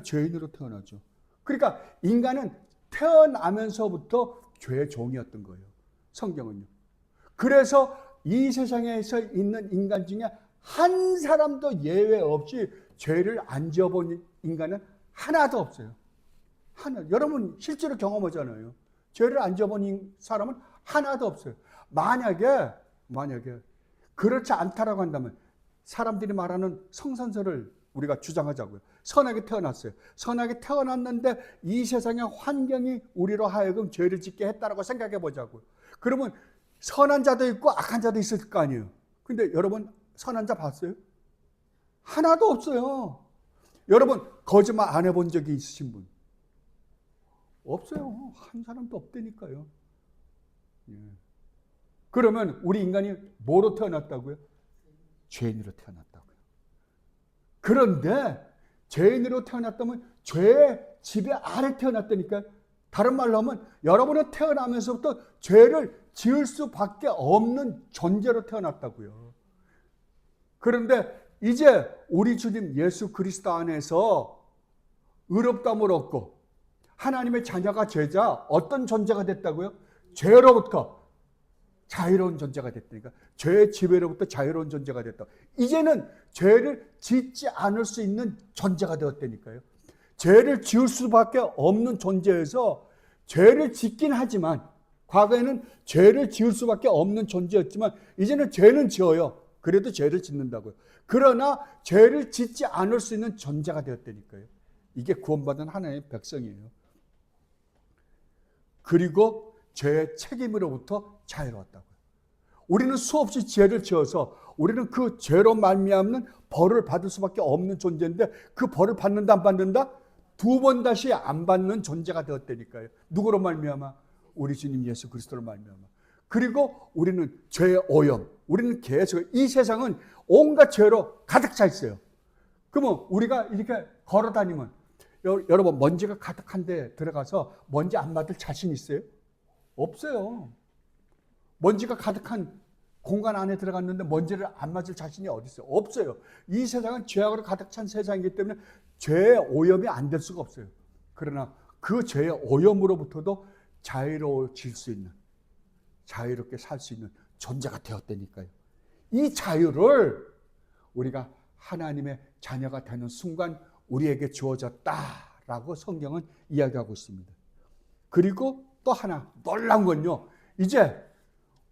죄인으로 태어나죠. 그러니까 인간은 태어나면서부터 죄의 종이었던 거예요. 성경은요. 그래서 이 세상에서 있는 인간 중에 한 사람도 예외 없이 죄를 안 지어본 인간은 하나도 없어요. 여러분 실제로 경험하잖아요. 죄를 안 지어본 사람은 하나도 없어요. 만약에 그렇지 않다라고 한다면 사람들이 말하는 성선설을 우리가 주장하자고요. 선하게 태어났어요. 선하게 태어났는데 이 세상의 환경이 우리로 하여금 죄를 짓게 했다라고 생각해 보자고요. 그러면 선한 자도 있고 악한 자도 있을 거 아니에요. 근데 여러분 선한 자 봤어요? 하나도 없어요. 여러분 거짓말 안 해본 적이 있으신 분? 없어요. 한 사람도 없다니까요. 예. 그러면 우리 인간이 뭐로 태어났다고요? 죄인으로 태어났다고요. 그런데 죄인으로 태어났다면 죄의 지배 아래 태어났다니까요. 다른 말로 하면 여러분은 태어나면서부터 죄를 지을 수밖에 없는 존재로 태어났다고요. 그런데 이제 우리 주님 예수 그리스도 안에서 의롭다함을 얻고 하나님의 자녀가 되자 어떤 존재가 됐다고요? 죄로부터 자유로운 존재가 됐다니까. 죄의 지배로부터 자유로운 존재가 됐다. 이제는 죄를 짓지 않을 수 있는 존재가 되었다니까요. 죄를 지을 수밖에 없는 존재에서 죄를 짓긴 하지만 과거에는 죄를 지을 수밖에 없는 존재였지만 이제는 죄는 지어요. 그래도 죄를 짓는다고요. 그러나 죄를 짓지 않을 수 있는 존재가 되었다니까요. 이게 구원받은 하나님의 백성이에요. 그리고 죄의 책임으로부터 자유로웠다고요. 우리는 수없이 죄를 지어서 우리는 그 죄로 말미암는 벌을 받을 수밖에 없는 존재인데 그 벌을 받는다 안 받는다? 두 번 다시 안 받는 존재가 되었다니까요. 누구로 말미암아? 우리 주님 예수 그리스도로 말미암아. 그리고 우리는 죄의 오염, 우리는 계속 이 세상은 온갖 죄로 가득 차 있어요. 그러면 우리가 이렇게 걸어 다니면 여러분 먼지가 가득한 데 들어가서 먼지 안 맡을 자신 있어요? 없어요. 먼지가 가득한 공간 안에 들어갔는데 먼지를 안 맞을 자신이 어디 있어요? 없어요. 이 세상은 죄악으로 가득 찬 세상이기 때문에 죄의 오염이 안 될 수가 없어요. 그러나 그 죄의 오염으로부터도 자유로워질 수 있는, 자유롭게 살 수 있는 존재가 되었다니까요. 이 자유를 우리가 하나님의 자녀가 되는 순간 우리에게 주어졌다라고 성경은 이야기하고 있습니다. 그리고 또 하나 놀라운 건요. 이제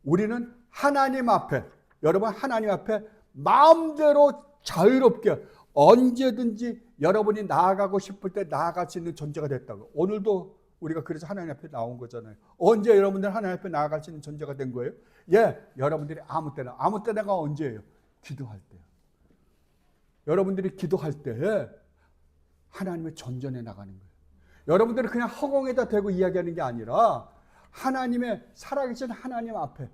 우리는 하나님 앞에, 여러분 하나님 앞에 마음대로 자유롭게 언제든지 여러분이 나아가고 싶을 때 나아갈 수 있는 존재가 됐다고. 오늘도 우리가 그래서 하나님 앞에 나온 거잖아요. 언제 여러분들 하나님 앞에 나아갈 수 있는 존재가 된 거예요? 예, 여러분들이 아무 때나가 언제예요? 기도할 때요. 여러분들이 기도할 때 하나님의 전전에 나가는 거예요. 여러분들이 그냥 허공에다 대고 이야기하는 게 아니라 하나님의 살아계신 하나님 앞에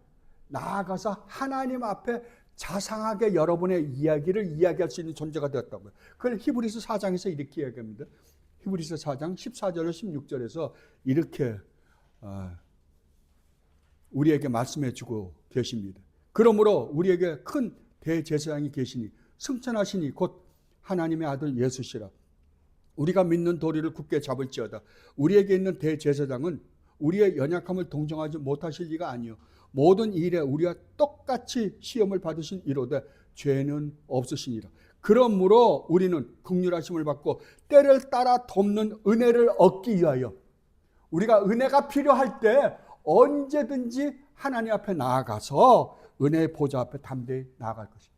나아가서 하나님 앞에 자상하게 여러분의 이야기를 이야기할 수 있는 존재가 되었다고요. 그걸 히브리서 4장에서 이렇게 이야기합니다. 히브리서 4장 14절에서 16절에서 이렇게 우리에게 말씀해 주고 계십니다. 그러므로 우리에게 큰 대제사장이 계시니 승천하시니 곧 하나님의 아들 예수시라. 우리가 믿는 도리를 굳게 잡을지어다. 우리에게 있는 대제사장은 우리의 연약함을 동정하지 못하실 리가 아니요 모든 일에 우리와 똑같이 시험을 받으신 이로되 죄는 없으시니라. 그러므로 우리는 긍휼하심을 받고 때를 따라 돕는 은혜를 얻기 위하여 우리가 은혜가 필요할 때 언제든지 하나님 앞에 나아가서 은혜의 보좌 앞에 담대히 나아갈 것입니다.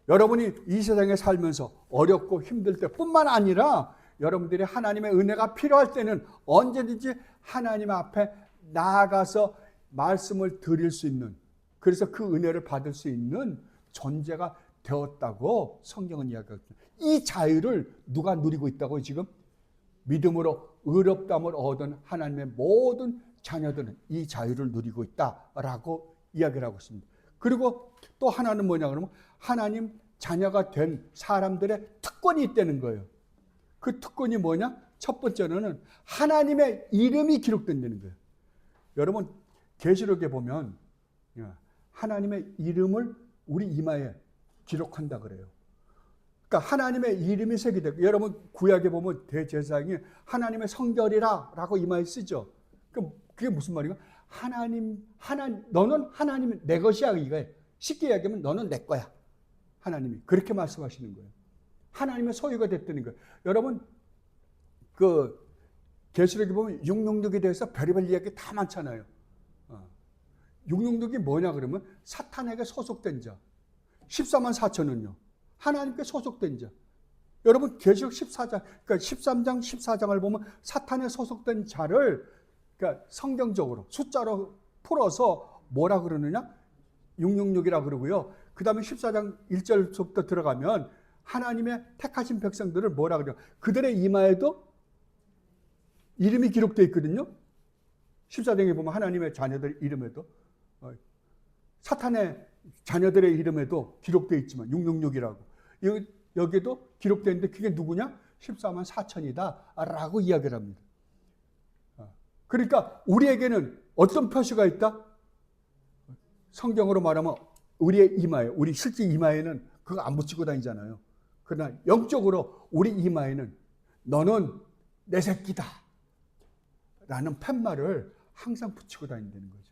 여러분이 이 세상에 살면서 어렵고 힘들 때뿐만 아니라 여러분들이 하나님의 은혜가 필요할 때는 언제든지 하나님 앞에 나아가서 말씀을 드릴 수 있는, 그래서 그 은혜를 받을 수 있는 존재가 되었다고 성경은 이야기합니다. 이 자유를 누가 누리고 있다고요? 지금 믿음으로 의롭다함을 얻은 하나님의 모든 자녀들은 이 자유를 누리고 있다라고 이야기를 하고 있습니다. 그리고 또 하나는 뭐냐 그러면 하나님 자녀가 된 사람들의 특권이 있다는 거예요. 그 특권이 뭐냐? 첫 번째로는 하나님의 이름이 기록된다는 거예요. 여러분 계시록에 보면 하나님의 이름을 우리 이마에 기록한다 그래요. 그러니까 하나님의 이름이 새기되고, 여러분 구약에 보면 대제사장이 하나님의 성결이라 라고 이마에 쓰죠. 그게 무슨 말인가? 너는 하나님 내 것이야 이거예요. 쉽게 이야기하면 너는 내 거야. 하나님이 그렇게 말씀하시는 거예요. 하나님의 소유가 됐다는 거예요. 여러분 그 계시록에 보면 666에 대해서 별의별 이야기 다 많잖아요. 666이 뭐냐 그러면 사탄에게 소속된 자. 14만 4천은요. 하나님께 소속된 자. 여러분 계시록 14장, 그러니까 13장 14장을 보면 사탄에 소속된 자를 그러니까 성경적으로 숫자로 풀어서 뭐라 그러느냐? 666이라 그러고요. 그 다음에 14장 1절부터 들어가면 하나님의 택하신 백성들을 뭐라 그래요? 그들의 이마에도 이름이 기록되어 있거든요. 14장에 보면 하나님의 자녀들 이름에도 사탄의 자녀들의 이름에도 기록되어 있지만 666이라고 여기도 기록되어 있는데 그게 누구냐? 14만 4천이다 라고 이야기를 합니다. 그러니까 우리에게는 어떤 표시가 있다? 성경으로 말하면 우리의 이마에, 우리 실제 이마에는 그거 안 붙이고 다니잖아요. 그러나 영적으로 우리 이마에는 너는 내 새끼다 라는 팻말을 항상 붙이고 다닌다는 거죠.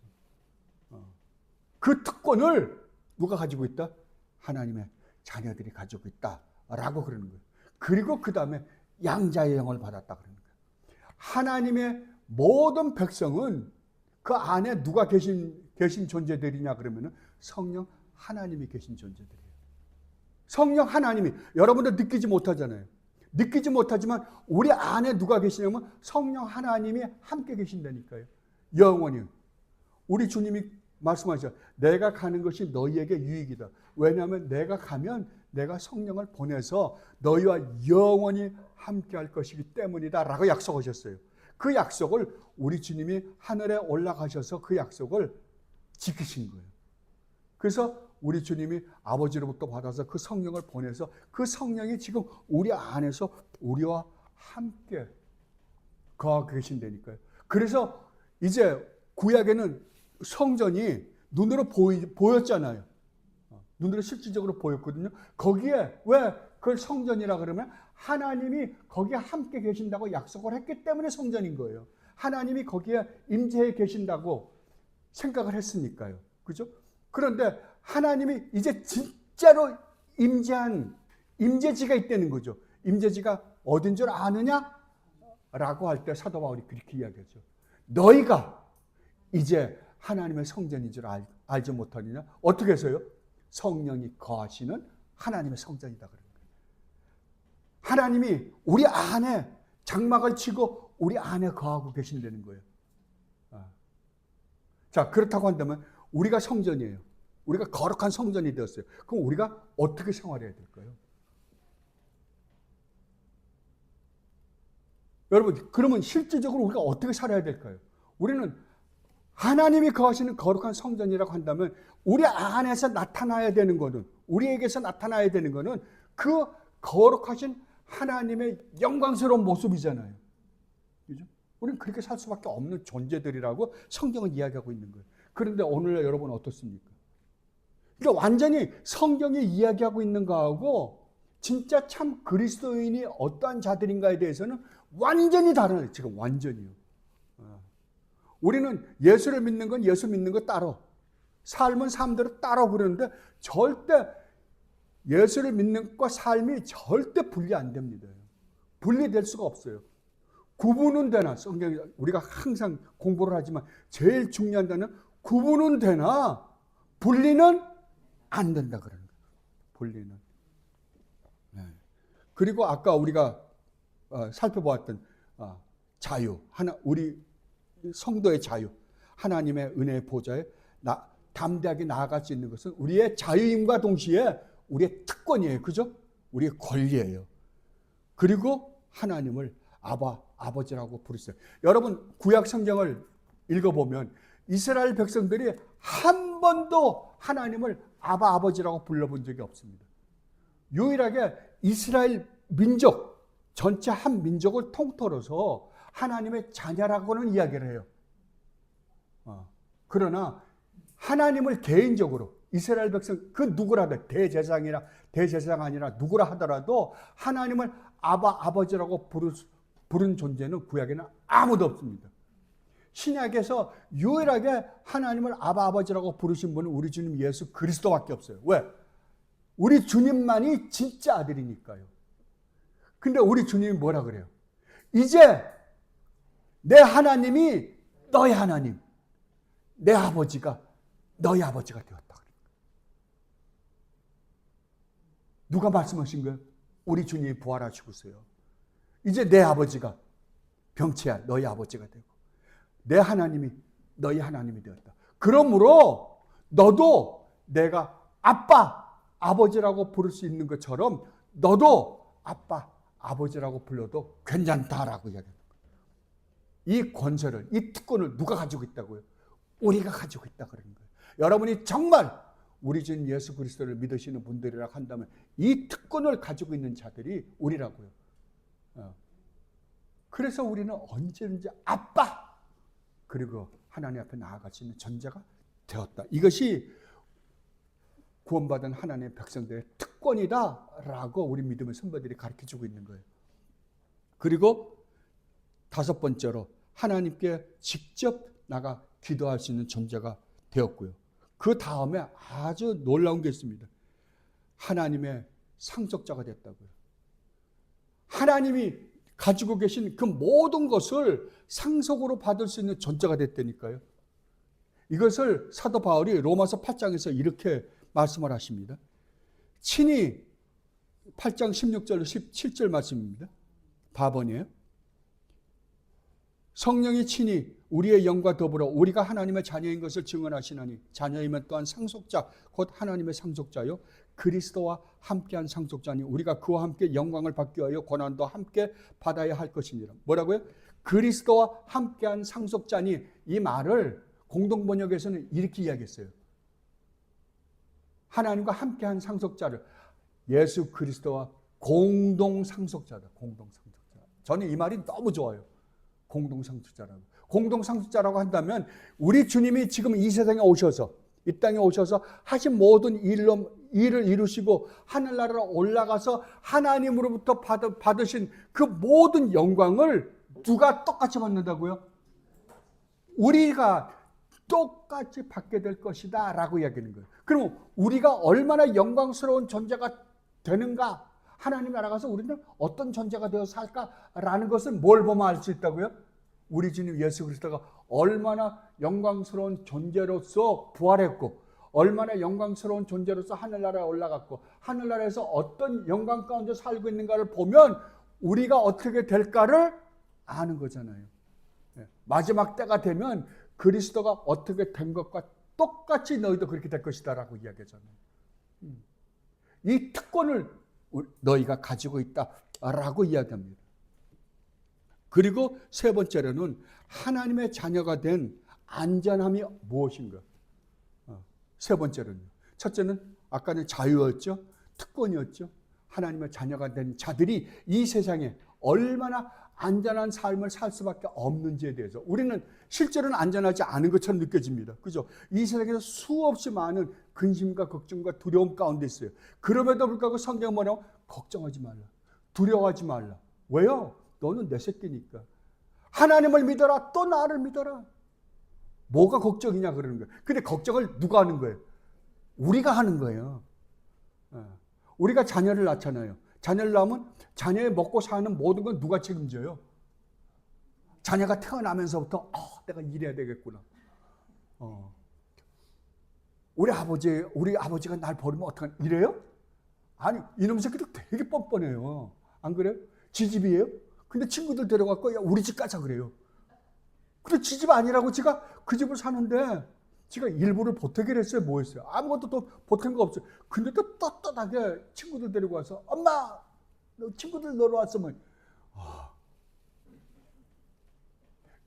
그 특권을 누가 가지고 있다? 하나님의 자녀들이 가지고 있다라고 그러는 거예요. 그리고 그 다음에 양자의 영을 받았다 그러는 거예요. 하나님의 모든 백성은 그 안에 누가 계신 존재들이냐 그러면은 성령 하나님이 계신 존재들이에요. 성령 하나님이 여러분들 느끼지 못하잖아요. 느끼지 못하지만 우리 안에 누가 계시냐면 성령 하나님이 함께 계신다니까요. 영원히. 우리 주님이 말씀하셨죠. 내가 가는 것이 너희에게 유익이다. 왜냐하면 내가 가면 내가 성령을 보내서 너희와 영원히 함께할 것이기 때문이다 라고 약속하셨어요. 그 약속을 우리 주님이 하늘에 올라가셔서 그 약속을 지키신 거예요. 그래서 우리 주님이 아버지로부터 받아서 그 성령을 보내서 그 성령이 지금 우리 안에서 우리와 함께 거하고 계신다니까요. 그래서 이제 구약에는 성전이 눈으로 보였잖아요. 눈으로 실질적으로 보였거든요. 거기에 왜 그걸 성전이라 그러면 하나님이 거기에 함께 계신다고 약속을 했기 때문에 성전인 거예요. 하나님이 거기에 임재해 계신다고 생각을 했으니까요. 그죠? 그런데 하나님이 이제 진짜로 임재한 임재지가 있다는 거죠. 임재지가 어딘 줄 아느냐? 라고 할 때 사도 바울이 그렇게 이야기하죠. 너희가 이제 하나님의 성전인 줄 알지 못하느냐? 어떻게 해서요? 성령이 거하시는 하나님의 성전이다 그런 거예요. 하나님이 우리 안에 장막을 치고 우리 안에 거하고 계신다는 거예요. 자, 그렇다고 한다면 우리가 성전이에요. 우리가 거룩한 성전이 되었어요. 그럼 우리가 어떻게 생활해야 될까요? 여러분, 그러면 실질적으로 우리가 어떻게 살아야 될까요? 우리는 하나님이 거하시는 거룩한 성전이라고 한다면 우리 안에서 나타나야 되는 것은, 우리에게서 나타나야 되는 것은 그 거룩하신 하나님의 영광스러운 모습이잖아요. 그죠? 우리는 그렇게 살 수밖에 없는 존재들이라고 성경은 이야기하고 있는 거예요. 그런데 오늘날 여러분 어떻습니까? 그러니까 완전히 성경이 이야기하고 있는 거하고 진짜 참 그리스도인이 어떠한 자들인가에 대해서는 완전히 다르네요. 지금 완전히요. 우리는 예수를 믿는 건 예수 믿는 거 따로, 삶은 삶대로 따로 그러는데 절대 예수를 믿는 것과 삶이 절대 분리 안 됩니다. 분리될 수가 없어요. 구분은 되나, 성경이 우리가 항상 공부를 하지만 제일 중요한 데는 구분은 되나 분리는 안 된다 그러는 거예요. 분리는. 네. 그리고 아까 우리가 살펴보았던 자유, 우리 성도의 자유, 하나님의 은혜의 보좌에 담대하게 나아갈 수 있는 것은 우리의 자유임과 동시에 우리의 특권이에요. 그죠? 우리의 권리예요. 그리고 하나님을 아버지라고 부르세요. 여러분 구약 성경을 읽어보면 이스라엘 백성들이 한 번도 하나님을 아버지라고 불러본 적이 없습니다. 유일하게 이스라엘 민족 전체 한 민족을 통틀어서 하나님의 자녀라고는 이야기를 해요. 그러나 하나님을 개인적으로 이스라엘 백성 그 누구라도 대제사장 아니라 누구라 하더라도 하나님을 아버지라고 부른 존재는 구약에는 아무도 없습니다. 신약에서 유일하게 하나님을 아버지라고 부르신 분은 우리 주님 예수 그리스도밖에 없어요. 왜? 우리 주님만이 진짜 아들이니까요. 근데 우리 주님이 뭐라 그래요? 이제 내 하나님이 너의 하나님, 내 아버지가 너의 아버지가 되었다. 누가 말씀하신 거예요? 우리 주님이 부활하시고서요. 이제 내 아버지가 병치야 너희 아버지가 되고 내 하나님이 너희 하나님이 되었다. 그러므로 너도 내가 아버지라고 부를 수 있는 것처럼 너도 아버지라고 불러도 괜찮다라고 이야기합니다. 이 권세를, 이 특권을 누가 가지고 있다고요? 우리가 가지고 있다 그런 거예요. 여러분이 정말 우리 주님 예수 그리스도를 믿으시는 분들이라 한다면 이 특권을 가지고 있는 자들이 우리라고요. 그래서 우리는 언제든지 그리고 하나님 앞에 나아갈 수 있는 존재가 되었다. 이것이 구원받은 하나님의 백성들의 특권이다라고 우리 믿음의 선배들이 가르쳐주고 있는 거예요. 그리고 다섯 번째로 하나님께 직접 나가 기도할 수 있는 존재가 되었고요. 그 다음에 아주 놀라운 게 있습니다. 하나님의 상속자가 됐다고요. 하나님이 가지고 계신 그 모든 것을 상속으로 받을 수 있는 존재가 됐다니까요. 이것을 사도 바울이 로마서 8장에서 이렇게 말씀을 하십니다. 친히 8장 16절 17절 말씀입니다. 바본이에요. 성령이 친히 우리의 영과 더불어 우리가 하나님의 자녀인 것을 증언하시나니 자녀이면 또한 상속자 곧 하나님의 상속자요 그리스도와 함께한 상속자니 우리가 그와 함께 영광을 받기 위하여 고난도 함께 받아야 할 것이니라. 뭐라고요? 그리스도와 함께한 상속자니 이 말을 공동번역에서는 이렇게 이야기했어요. 하나님과 함께한 상속자를 예수 그리스도와 공동상속자다. 공동상속자. 저는 이 말이 너무 좋아요. 공동상속자라고. 공동상속자라고 한다면 우리 주님이 지금 이 세상에 오셔서 이 땅에 오셔서 하신 모든 일을 이루시고 하늘나라로 올라가서 하나님으로부터 받으신 그 모든 영광을 누가 똑같이 받는다고요? 우리가 똑같이 받게 될 것이다 라고 이야기하는 거예요. 그럼 우리가 얼마나 영광스러운 존재가 되는가? 하나님 나라 가서 우리는 어떤 존재가 되어서 살까라는 것을 뭘 보면 알 수 있다고요? 우리 주님 예수 그리스도가 얼마나 영광스러운 존재로서 부활했고 얼마나 영광스러운 존재로서 하늘나라에 올라갔고 하늘나라에서 어떤 영광 가운데 살고 있는가를 보면 우리가 어떻게 될까를 아는 거잖아요. 마지막 때가 되면 그리스도가 어떻게 된 것과 똑같이 너희도 그렇게 될 것이다 라고 이야기하잖아요. 이 특권을 너희가 가지고 있다라고 이야기합니다. 그리고 세 번째로는 하나님의 자녀가 된 안전함이 무엇인가? 세 번째로는 첫째는 아까는 자유였죠. 특권이었죠. 하나님의 자녀가 된 자들이 이 세상에 얼마나 안전한 삶을 살 수밖에 없는지에 대해서 우리는 실제로는 안전하지 않은 것처럼 느껴집니다. 그죠? 이 세상에서 수없이 많은 근심과 걱정과 두려움 가운데 있어요. 그럼에도 불구하고 성경은 뭐냐고? 걱정하지 말라. 두려워하지 말라. 왜요? 너는 내 새끼니까. 하나님을 믿어라. 또 나를 믿어라. 뭐가 걱정이냐 그러는 거예요. 근데 걱정을 누가 하는 거예요? 우리가 하는 거예요. 우리가 자녀를 낳잖아요. 자녀를 낳으면 자녀의 먹고 사는 모든 건 누가 책임져요? 자녀가 태어나면서부터 내가 일해야 되겠구나. 우리 아버지가 날 버리면 어떡하냐? 이래요? 아니, 이놈 새끼들 되게 뻔뻔해요. 안 그래요? 지집이에요? 근데 친구들 데려갖고 야, 우리 집 가자 그래요. 근데 지집 아니라고 제가 그 집을 사는데 제가 일부를 보태기를 했어요. 뭐 했어요? 아무것도 또 보탠 거 없어요. 근데 또 떳떳하게 친구들 데리고 와서 엄마 너 친구들 놀러 왔으면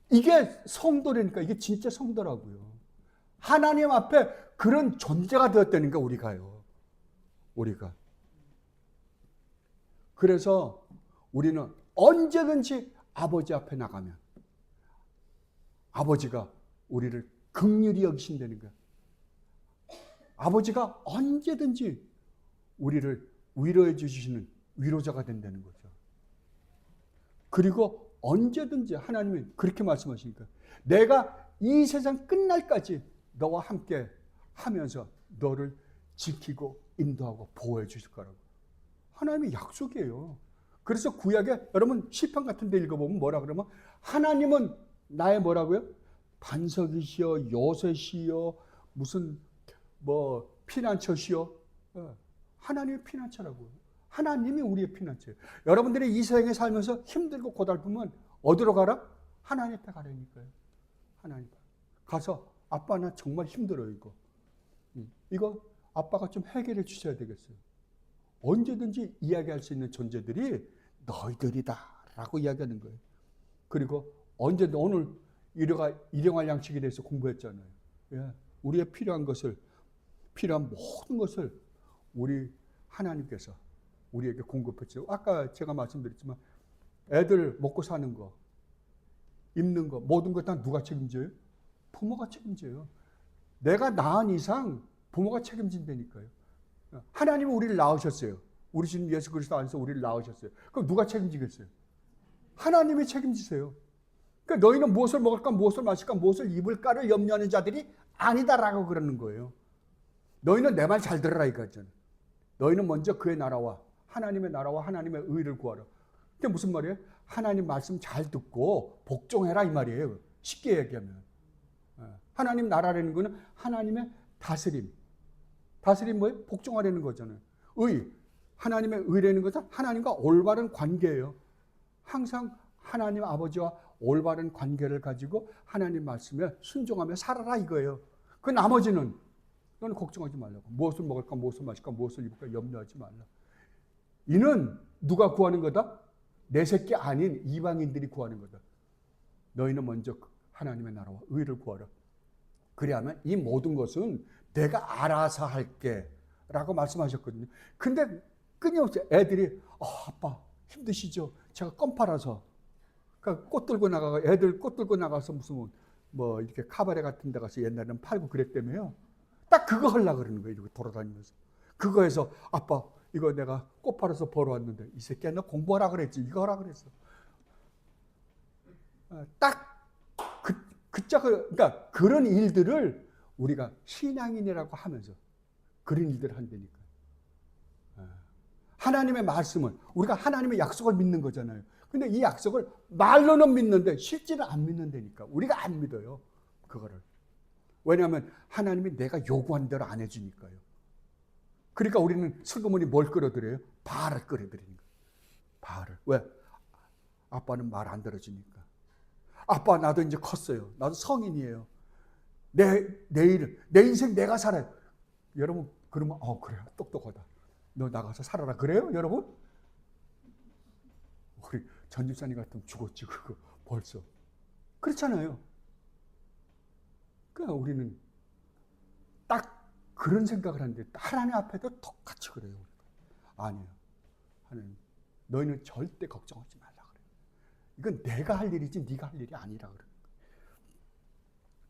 이게 성도라니까. 이게 진짜 성도라고요. 하나님 앞에 그런 존재가 되었다니까 우리가. 그래서 우리는 언제든지 아버지 앞에 나가면 아버지가 우리를 긍휼히 여기신다는 거야. 아버지가 언제든지 우리를 위로해 주시는 위로자가 된다는 거죠. 그리고 언제든지 하나님이 그렇게 말씀하시니까 내가 이 세상 끝날까지 너와 함께 하면서 너를 지키고 인도하고 보호해 주실 거라고. 하나님의 약속이에요. 그래서 구약에 여러분 시편 같은 데 읽어보면 뭐라 그러면 하나님은 나의 뭐라고요? 반석이시여 요새시여 무슨 피난처시여. 하나님의 피난처라고요. 하나님이 우리의 피난처예요. 여러분들이 이 세상에 살면서 힘들고 고달프면 어디로 가라? 하나님 앞에 가라니까요. 하나님 앞에 가서 아빠 나 정말 힘들어요 이거 아빠가 좀 해결해 주셔야 되겠어요. 언제든지 이야기할 수 있는 존재들이 너희들이다 라고 이야기하는 거예요. 그리고 언제든 오늘 일용할 양식에 대해서 공부했잖아요. 우리의 필요한 모든 것을 우리 하나님께서 우리에게 공급했죠. 아까 제가 말씀드렸지만 애들 먹고 사는 거, 입는 거, 모든 것 다 누가 책임져요? 부모가 책임져요. 내가 낳은 이상 부모가 책임진다니까요. 하나님은 우리를 낳으셨어요. 우리 주님 예수 그리스도 안에서 우리를 낳으셨어요. 그럼 누가 책임지겠어요? 하나님이 책임지세요. 그러니까 너희는 무엇을 먹을까, 무엇을 마실까, 무엇을 입을까를 염려하는 자들이 아니다라고 그러는 거예요. 너희는 내 말 잘 들으라 이거잖아요. 너희는 먼저 그의 나라와 하나님의 의를 구하라. 그게 무슨 말이에요? 하나님 말씀 잘 듣고 복종해라 이 말이에요. 쉽게 얘기하면. 하나님 나라라는 거는 하나님의 다스림. 다스림 뭐예요? 복종하려는 거잖아요. 하나님의 의라는 것은 하나님과 올바른 관계예요. 항상 하나님 아버지와 올바른 관계를 가지고 하나님 말씀에 순종하며 살아라 이거예요. 그 나머지는 너는 걱정하지 말라고. 무엇을 먹을까, 무엇을 마실까, 무엇을 입을까 염려하지 말라. 이는 누가 구하는 거다? 내 새끼 아닌 이방인들이 구하는 거다. 너희는 먼저 하나님의 나라와 의를 구하라. 그리하면 이 모든 것은 내가 알아서 할게 라고 말씀하셨거든요. 근데 끊임없이 애들이 아빠 힘드시죠? 제가 껌 팔아서 그러니까 꽃 들고 나가고 애들 꽃 들고 나가서 무슨 뭐 이렇게 카바레 같은 데 가서 옛날에는 팔고 그랬다며요. 딱 그거 하려고 그러는 거예요. 이렇게 돌아다니면서. 그거에서 아빠 이거 내가 꽃 팔아서 벌어왔는데 이 새끼야 너 공부하라 그랬지. 이거 하라 그랬어. 딱 그러니까 그런 일들을 우리가 신앙인이라고 하면서 그런 일들을 한다니까. 하나님의 말씀은 우리가 하나님의 약속을 믿는 거잖아요. 근데 이 약속을 말로는 믿는데 실제는 안 믿는다니까. 우리가 안 믿어요. 그거를. 왜냐하면 하나님이 내가 요구한 대로 안 해주니까요. 그러니까 우리는 슬그머니 뭘 끌어들여요? 바알을 끌어들이는 거예요. 바알을. 왜? 아빠는 말 안 들어주니까. 아빠 나도 이제 컸어요. 나도 성인이에요. 내 인생 내가 살아요. 여러분 그러면 그래요. 똑똑하다. 너 나가서 살아라. 그래요 여러분? 우리 전 집사님 같으면 죽었지 그거 벌써. 그렇잖아요. 그러니까 우리는 딱 그런 생각을 하는데 하나님 앞에도 똑같이 그래요. 아니에요. 하나님 너희는 절대 걱정하지 말라 그래요. 이건 내가 할 일이지 네가 할 일이 아니라 그래요.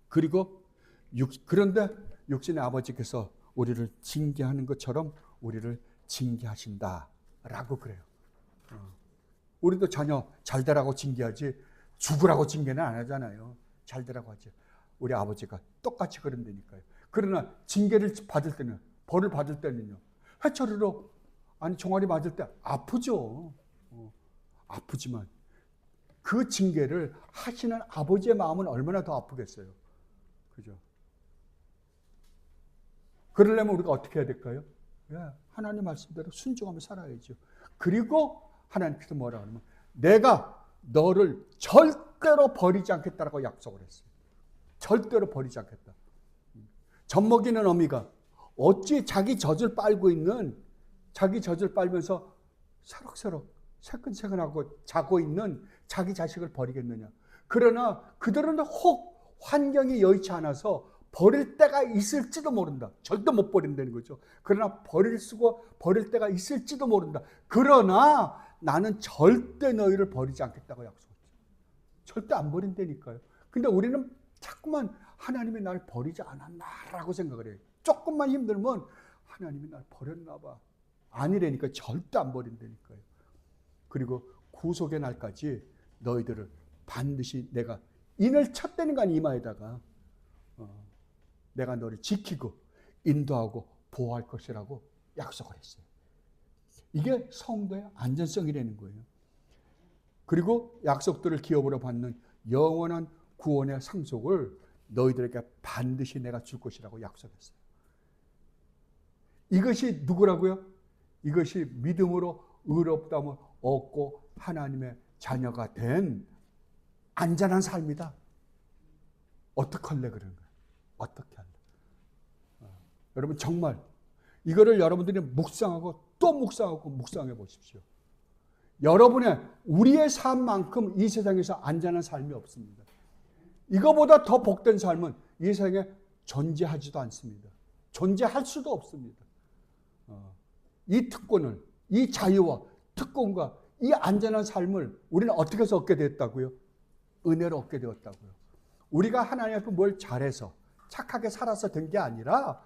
그리고 그런데 육신의 아버지께서 우리를 징계하는 것처럼 우리를 징계하신다라고 그래요. 우리도 자녀 잘 되라고 징계하지 죽으라고 징계는 안 하잖아요. 잘 되라고 하지. 우리 아버지가 똑같이 그런다니까요. 그러나 징계를 받을 때는 벌을 받을 때는요. 회초리로 종아리 맞을 때 아프죠. 아프지만 그 징계를 하시는 아버지의 마음은 얼마나 더 아프겠어요. 그죠? 그러려면 우리가 어떻게 해야 될까요? 하나님 말씀대로 순종하며 살아야죠. 그리고 하나님께서 뭐라 하냐면 내가 너를 절대로 버리지 않겠다라고 약속을 했어요. 절대로 버리지 않겠다. 젖먹이는 어미가 어찌 자기 젖을 빨고 있는 자기 젖을 빨면서 새록새록 새끈새끈하고 자고 있는 자기 자식을 버리겠느냐. 그러나 그들은 혹 환경이 여의치 않아서 버릴 때가 있을지도 모른다. 절대 못 버린다는 거죠. 그러나 버릴 때가 있을지도 모른다. 그러나 나는 절대 너희를 버리지 않겠다고 약속했죠. 절대 안 버린다니까요. 근데 우리는 자꾸만 하나님이 날 버리지 않았나라고 생각을 해요. 조금만 힘들면 하나님이 날 버렸나 봐. 아니라니까. 절대 안 버린다니까요. 그리고 구속의 날까지 너희들을 반드시 내가 인을 쳤다는 건 이마에다가 내가 너를 지키고 인도하고 보호할 것이라고 약속을 했어요. 이게 성도의 안전성이라는 거예요. 그리고 약속들을 기업으로 받는 영원한 구원의 상속을 너희들에게 반드시 내가 줄 것이라고 약속했어요. 이것이 누구라고요? 이것이 믿음으로 의롭다함을 얻고 하나님의 자녀가 된 안전한 삶이다. 어떻게 할래 그런 거예요? 어떻게 할래? 여러분 정말 이거를 여러분들이 묵상하고 또 묵상하고 묵상해 보십시오. 우리의 삶만큼 이 세상에서 안전한 삶이 없습니다. 이거보다 더 복된 삶은 이 세상에 존재하지도 않습니다. 존재할 수도 없습니다. 이 특권을, 이 자유와 특권과 이 안전한 삶을 우리는 어떻게 해서 얻게 됐다고요? 은혜로 얻게 되었다고요. 우리가 하나님 앞에 뭘 잘해서 착하게 살아서 된 게 아니라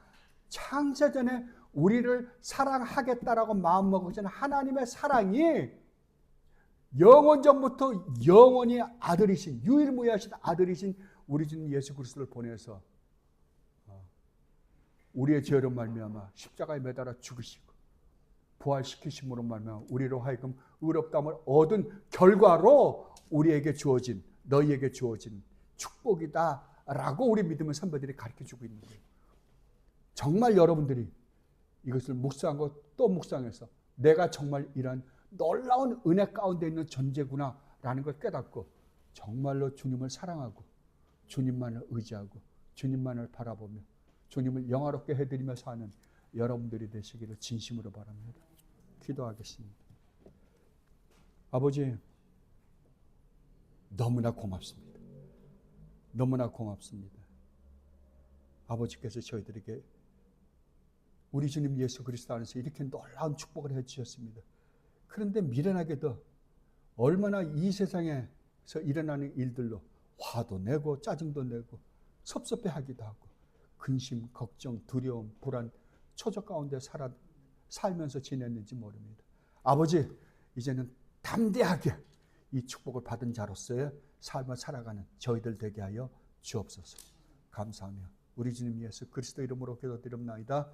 창세전에 우리를 사랑하겠다라고 마음먹으신 하나님의 사랑이 영원전부터 영원히 아들이신 유일무이하신 아들이신 우리 주 예수 그리스도를 보내서 우리의 죄로 말미암아 십자가에 매달아 죽으시고 부활시키심으로 말미암아 우리로 하여금 의롭다함을 얻은 결과로 우리에게 주어진 너희에게 주어진 축복이다라고 우리 믿음의 선배들이 가르쳐주고 있는 거예요. 정말 여러분들이 이것을 묵상하고 또 묵상해서 내가 정말 이런 놀라운 은혜 가운데 있는 존재구나라는 걸 깨닫고 정말로 주님을 사랑하고 주님만을 의지하고 주님만을 바라보며 주님을 영화롭게 해드리며 사는 여러분들이 되시기를 진심으로 바랍니다. 기도하겠습니다. 아버지, 너무나 고맙습니다. 너무나 고맙습니다. 아버지께서 저희들에게 우리 주님 예수 그리스도 안에서 이렇게 놀라운 축복을 해주셨습니다. 그런데 미련하게도 얼마나 이 세상에서 일어나는 일들로 화도 내고 짜증도 내고 섭섭해하기도 하고 근심, 걱정, 두려움, 불안, 초조 가운데 살면서 지냈는지 모릅니다. 아버지, 이제는 담대하게 이 축복을 받은 자로서의 삶을 살아가는 저희들 되게 하여 주옵소서. 감사하며 우리 주님 예수 그리스도 이름으로 기도드립나이다.